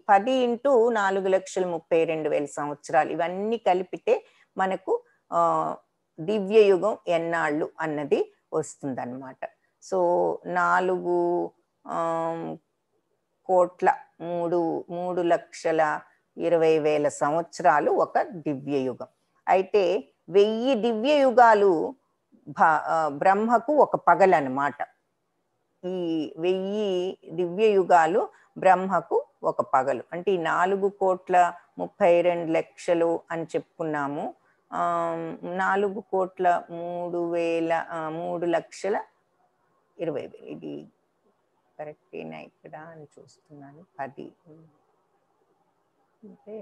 10 ఇంటూ 4,32,000 సంవత్సరాలు. ఇవన్నీ కలిపితే మనకు దివ్య యుగం ఎన్నాళ్ళు అన్నది వస్తుందన్నమాట. సో 4,03,20,000 సంవత్సరాలు ఒక దివ్య యుగం. అయితే 1000 దివ్య యుగాలు బ్రహ్మకు ఒక పగలన్నమాట. ఈ 1000 దివ్య యుగాలు బ్రహ్మకు ఒక పగలు. అంటే ఈ 4,32,00,000 అని చెప్పుకున్నాము. 4,03,20,000 ఇది కరెక్టేనా ఇక్కడ అని చూస్తున్నాను. 10 అంటే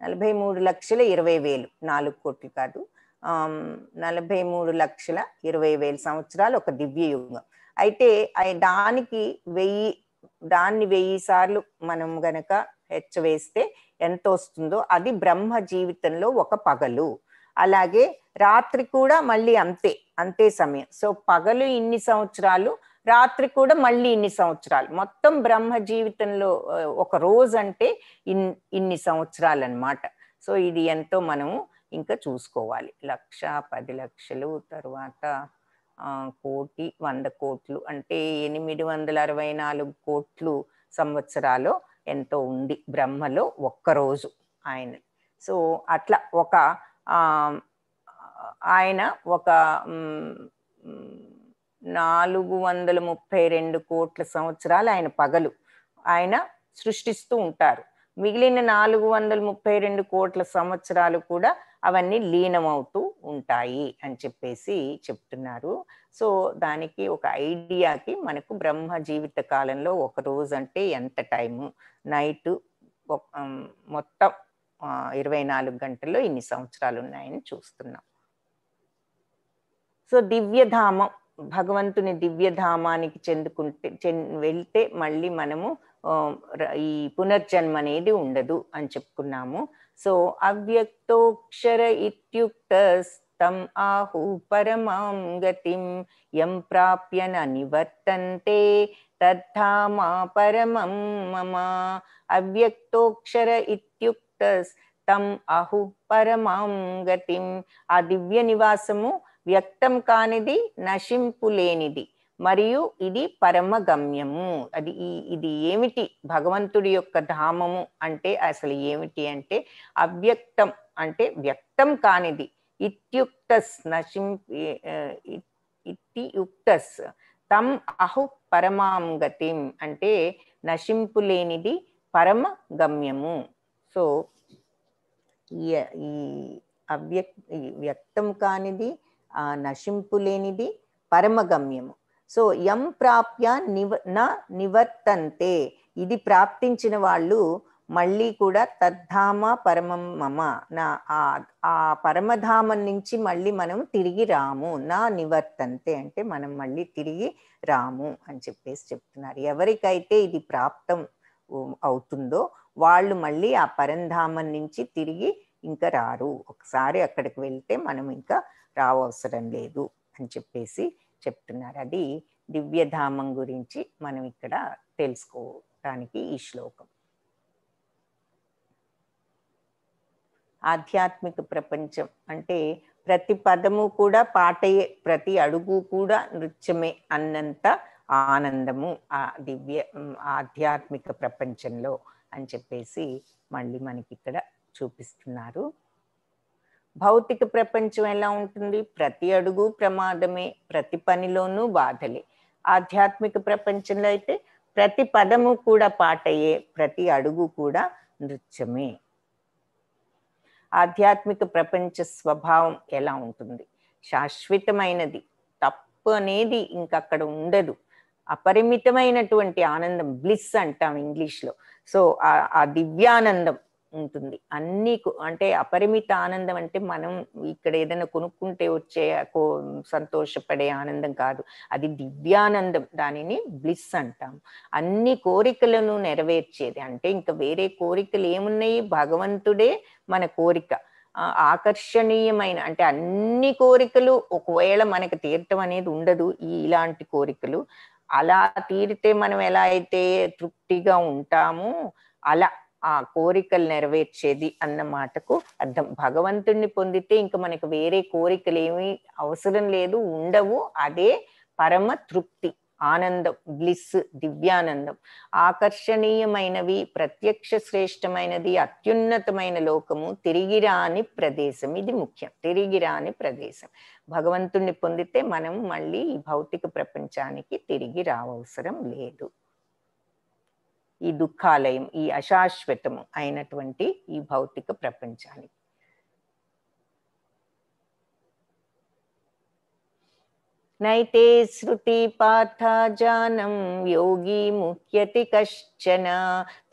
43,20,000, 4 కోట్లు కాదు, 43,20,000 సంవత్సరాలు ఒక దివ్య యుగం. అయితే దాన్ని 1000 సార్లు మనం గనక హెచ్చవేస్తే ఎంత వస్తుందో అది బ్రహ్మ జీవితంలో ఒక పగలు. అలాగే రాత్రి కూడా మళ్ళీ అంతే సమయం. సో పగలు ఇన్ని సంవత్సరాలు, రాత్రి కూడా మళ్ళీ ఇన్ని సంవత్సరాలు. మొత్తం బ్రహ్మ జీవితంలో ఒక రోజు అంటే ఇన్ని సంవత్సరాలు అన్నమాట. సో ఇది ఎంతో మనము ఇంకా చూసుకోవాలి. 1,10,00,000 తర్వాత 1,00,00,000, 100 కోట్లు అంటే 864 కోట్లు సంవత్సరాలు ఎంతో ఉంది బ్రహ్మలో ఒక్కరోజు ఆయన. సో అట్లా ఆయన ఒక 432 కోట్ల సంవత్సరాలు ఆయన పగలు ఆయన సృష్టిస్తూ ఉంటారు. మిగిలిన 432 కోట్ల సంవత్సరాలు కూడా అవన్నీ లీనమవుతూ ఉంటాయి అని చెప్పేసి చెప్తున్నారు. సో దానికి ఒక ఐడియాకి మనకు బ్రహ్మ జీవిత కాలంలో ఒక రోజు అంటే ఎంత టైము, నైట్ మొత్తం 24 గంటల్లో ఇన్ని సంవత్సరాలు ఉన్నాయని చూస్తున్నాం. సో దివ్యధామం, భగవంతుని దివ్యధామానికి వెళ్తే మళ్ళీ మనము ఈ పునర్జన్మ అనేది ఉండదు అని చెప్పుకున్నాము. సో అవ్యక్తోక్షర ఇత్యుక్తస్తం ఆహు పరమాం గతిం యం ప్రాప్య న నివర్తంతే తద్ధామా పరమం మమ. అవ్యక్తోక్షర ఇత్యుక్తస్తం అహు పరమాం గతిం. ఆ దివ్య నివాసము వ్యక్తం కానిది, నశింపులేనిది, మరియు ఇది పరమగమ్యము. ఇది ఏమిటి? భగవంతుడి యొక్క ధామము అంటే అసలు ఏమిటి అంటే అవ్యక్తం అంటే వ్యక్తం కానిది. ఇత్యుక్తస్ ఇత్యుక్తస్ తం అహు పరమాం గతిం అంటే నశింపులేనిది, పరమ గమ్యము. సో ఈ వ్యక్తం కానిది, నశింపులేనిది, పరమగమ్యము. సో యం ప్రాప్య నివర్తంతే, ఇది ప్రాప్తించిన వాళ్ళు మళ్ళీ కూడా తద్ధామ పరమం మమ, నా ఆ పరమధామం నుంచి మళ్ళీ మనం తిరిగి రాము. నా నివర్తంతే అంటే మనం మళ్ళీ తిరిగి రాము అని చెప్పేసి చెప్తున్నారు. ఎవరికైతే ఇది ప్రాప్తం అవుతుందో వాళ్ళు మళ్ళీ ఆ పరంధామం నుంచి తిరిగి ఇంకా రారు. ఒకసారి అక్కడికి వెళ్తే మనం ఇంకా రావవసరం లేదు అని చెప్పేసి చెప్తున్నారు. అది దివ్యధామం గురించి మనం ఇక్కడ తెలుసుకోవడానికి ఈ శ్లోకం. ఆధ్యాత్మిక ప్రపంచం అంటే ప్రతి పదము కూడా పాటయే, ప్రతి అడుగు కూడా నృత్యమే అన్నంత ఆనందము ఆ దివ్య ఆధ్యాత్మిక ప్రపంచంలో అని చెప్పేసి మళ్ళీ మనకి ఇక్కడ చూపిస్తున్నారు. భౌతిక ప్రపంచం ఎలా ఉంటుంది? ప్రతి అడుగు ప్రమాదమే, ప్రతి పనిలోనూ బాధలే. ఆధ్యాత్మిక ప్రపంచంలో అయితే ప్రతి పదము కూడా పాటయే, ప్రతి అడుగు కూడా నృత్యమే. ఆధ్యాత్మిక ప్రపంచ స్వభావం ఎలా ఉంటుంది? శాశ్వతమైనది, తప్పు అనేది ఇంకక్కడ ఉండదు. అపరిమితమైనటువంటి ఆనందం, బ్లిస్ అంటాం ఇంగ్లీష్లో. సో ఆ దివ్యానందం ఉంటుంది. అన్ని అంటే అపరిమిత ఆనందం అంటే మనం ఇక్కడ ఏదైనా కొనుక్కుంటే వచ్చే సంతోషపడే ఆనందం కాదు, అది దివ్యానందం. దానిని బ్లిస్ అంటాం. అన్ని కోరికలను నెరవేర్చేది. అంటే ఇంకా వేరే కోరికలు ఏమున్నాయి? భగవంతుడే మన కోరిక. ఆకర్షణీయమైన అంటే అన్ని కోరికలు ఒకవేళ మనకు తీరటం అనేది ఉండదు. ఇలాంటి కోరికలు అలా తీరితే మనం ఎలా అయితే తృప్తిగా ఉంటామో అలా ఆ కోరికలు నెరవేర్చేది అన్న మాటకు అర్థం. భగవంతుణ్ణి పొందితే ఇంకా మనకు వేరే కోరికలు ఏమీ అవసరం లేదు, ఉండవు. అదే పరమ తృప్తి, ఆనందం, బ్లిస్, దివ్యానందం. ఆకర్షణీయమైనవి, ప్రత్యక్ష శ్రేష్టమైనది, అత్యున్నతమైన లోకము, తిరిగిరాని ప్రదేశం. ఇది ముఖ్యం, తిరిగిరాని ప్రదేశం. భగవంతుణ్ణి పొందితే మనం మళ్ళీ ఈ భౌతిక ప్రపంచానికి తిరిగి రావవసరం లేదు. ఈ దుఃఖాలయం, ఈ అశాశ్వతము అయినటువంటి ఈ భౌతిక ప్రపంచానికి. నైతే శృతి పార్థ జానం యోగి ముహ్యతి కశ్చన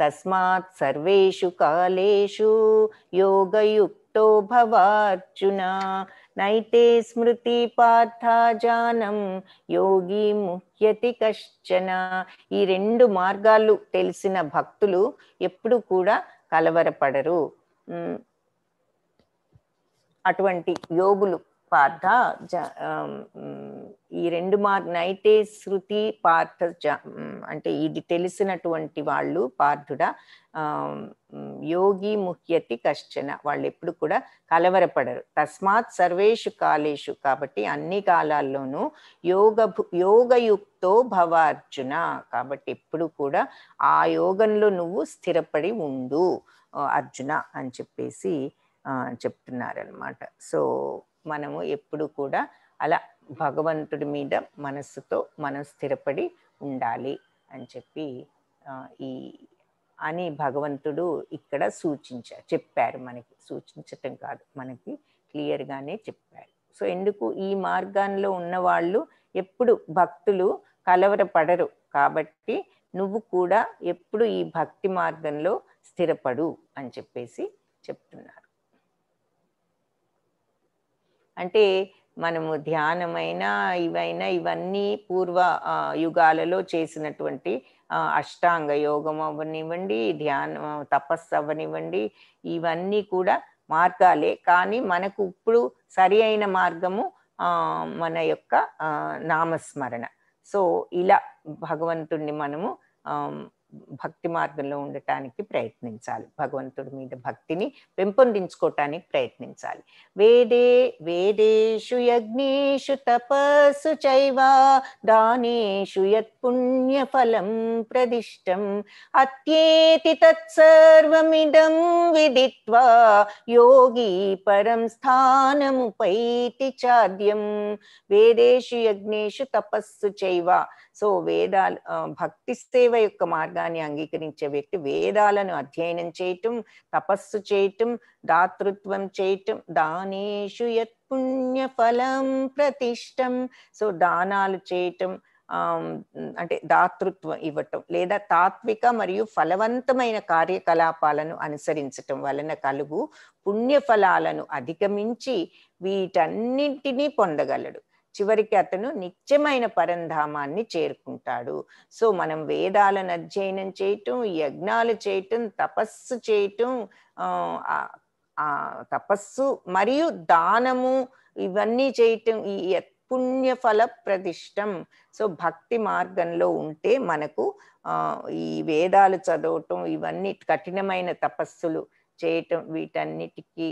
తస్మాత్ సర్వేషు కాలేషు యోగయుక్తో భవార్జున. నైతే స్మృతి పార్థ జానం యోగి ముహ్యతి కశ్చన. ఈ రెండు మార్గాలు తెలిసిన భక్తులు ఎప్పుడు కూడా కలవరపడరు. అటువంటి యోగులు పార్థ ఈ రెండు నైతే శృతి పార్థ అంటే ఇది తెలిసినటువంటి వాళ్ళు పార్థుడా, యోగి ముహ్యతి కశ్చన, వాళ్ళు ఎప్పుడు కూడా కలవరపడరు. తస్మాత్ సర్వేషు కాలేషు, కాబట్టి అన్ని కాలాల్లోనూ యోగయుక్తో భవ అర్జున, కాబట్టి ఎప్పుడు కూడా ఆ యోగంలో నువ్వు స్థిరపడి ఉండు అర్జున అని చెప్పేసి చెప్తున్నారనమాట. సో మనము ఎప్పుడు కూడా అలా భగవంతుడి మీద మనస్సుతో మనం స్థిరపడి ఉండాలి అని చెప్పి అని భగవంతుడు ఇక్కడ చెప్పారు. మనకి సూచించటం కాదు, మనకి క్లియర్గానే చెప్పారు. సో ఎందుకు? ఈ మార్గంలో ఉన్నవాళ్ళు ఎప్పుడు భక్తులు కలవరపడరు. కాబట్టి నువ్వు కూడా ఎప్పుడు ఈ భక్తి మార్గంలో స్థిరపడు అని చెప్పేసి చెప్తున్నారు. అంటే మనము ధ్యానమైనా ఇవన్నీ పూర్వ యుగాలలో చేసినటువంటి అష్టాంగ యోగం అవ్వనివ్వండి, ధ్యానం తపస్సు అవ్వనివ్వండి, ఇవన్నీ కూడా మార్గాలే. కానీ మనకు ఇప్పుడు సరి అయిన మార్గము మన యొక్క నామస్మరణ. సో ఇలా భగవంతుణ్ణి మనము భక్తి మార్గంలో ఉండటానికి ప్రయత్నించాలి, భగవంతుడి మీద భక్తిని పెంపొందించుకోవటానికి ప్రయత్నించాలి. వేదేషు యజ్ఞేషు తపస్సు చైవ దానేషు యత్ పుణ్యఫలం ప్రదిష్టం అత్యేతి తత్సర్వమిదం విదిత్వా యోగి పరం స్థానముపైతి చాద్యం. వేదేషు యజ్ఞేషు తపస్సు చైవ. సో వేదాలు, భక్తి సేవ యొక్క మార్గాన్ని అంగీకరించే వ్యక్తి వేదాలను అధ్యయనం చేయటం, తపస్సు చేయటం, దాతృత్వం చేయటం, దానేషు యత్ పుణ్యఫలం ప్రతిష్టం. సో దానాలు చేయటం, అంటే దాతృత్వం ఇవ్వటం, లేదా తాత్విక మరియు ఫలవంతమైన కార్యకలాపాలను అనుసరించటం వలన కలుగు పుణ్యఫలాలను అధిగమించి వీటన్నింటినీ పొందగలడు. చివరికి అతను నిత్యమైన పరంధామాన్ని చేరుకుంటాడు. సో మనం వేదాలను అధ్యయనం చేయటం, యజ్ఞాలు చేయటం, తపస్సు చేయటం, తపస్సు మరియు దానము ఇవన్నీ చేయటం ఈ పుణ్యఫల ప్రతిష్టం. సో భక్తి మార్గంలో ఉంటే మనకు ఈ వేదాలు చదవటం, ఇవన్నీ కఠినమైన తపస్సులు చేయటం, వీటన్నిటికీ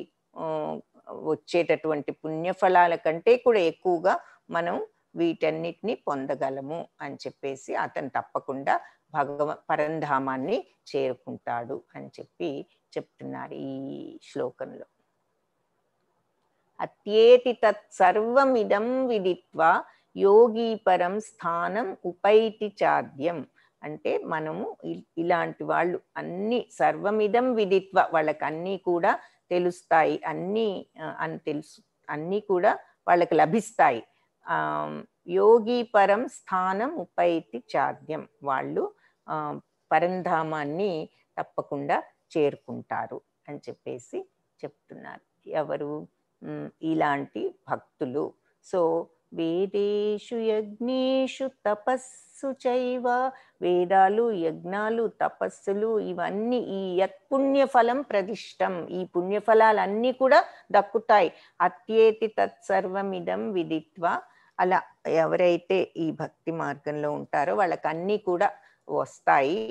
వచ్చేటటువంటి పుణ్యఫలాల కంటే కూడా ఎక్కువగా మనం వీటన్నిటిని పొందగలము అని చెప్పేసి అతను తప్పకుండా పరంధామాన్ని చేరుకుంటాడు అని చెప్పి చెప్తున్నారు ఈ శ్లోకంలో. అత్యేతి తత్ సర్వమిదం విదిత్వా యోగి పరం స్థానం ఉపైతి చాద్యం. అంటే మనము ఇలాంటి వాళ్ళు అన్ని సర్వమిదం విదిత్వ, వాళ్ళకి అన్నీ కూడా తెలుస్తాయి, అన్నీ కూడా వాళ్ళకి లభిస్తాయి. యోగి పరం స్థానం ఉపైతి చాద్యం. వాళ్ళు పరంధామాన్ని తప్పకుండా చేరుకుంటారు అని చెప్పేసి చెప్తున్నారు. ఎవరు? ఇలాంటి భక్తులు. సో వేదేషు యజ్ఞేషు తపస్సు చైవ. వేదాలు, యజ్ఞాలు, తపస్సులు ఇవన్నీ ఈ యత్ పుణ్యఫలం ప్రతిష్టం, ఈ పుణ్యఫలాలన్నీ కూడా దక్కుతాయి. అత్యేతి తత్సర్వమిదం విదిత్వా. అలా ఎవరైతే ఈ భక్తి మార్గంలో ఉంటారో వాళ్ళకి అన్నీ కూడా వస్తాయి.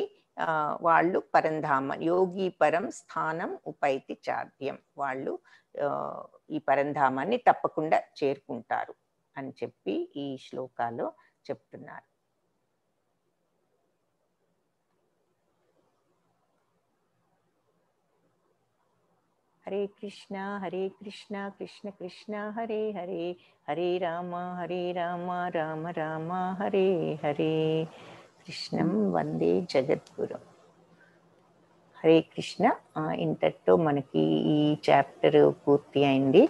వాళ్ళు పరంధామ యోగి పరం స్థానం ఉపైతి చాద్యం. వాళ్ళు ఈ పరంధామాన్ని తప్పకుండా చేరుకుంటారు అని చెప్పి ఈ శ్లోకాలో చెప్తున్నారు. హరే కృష్ణ కృష్ణ కృష్ణ హరే హరే, హరే రామ రామ రామ హరే హరే. కృష్ణం వందే జగద్గురు. హరే కృష్ణ. ఇంతటితో మనకి ఈ చాప్టర్ పూర్తి అయింది.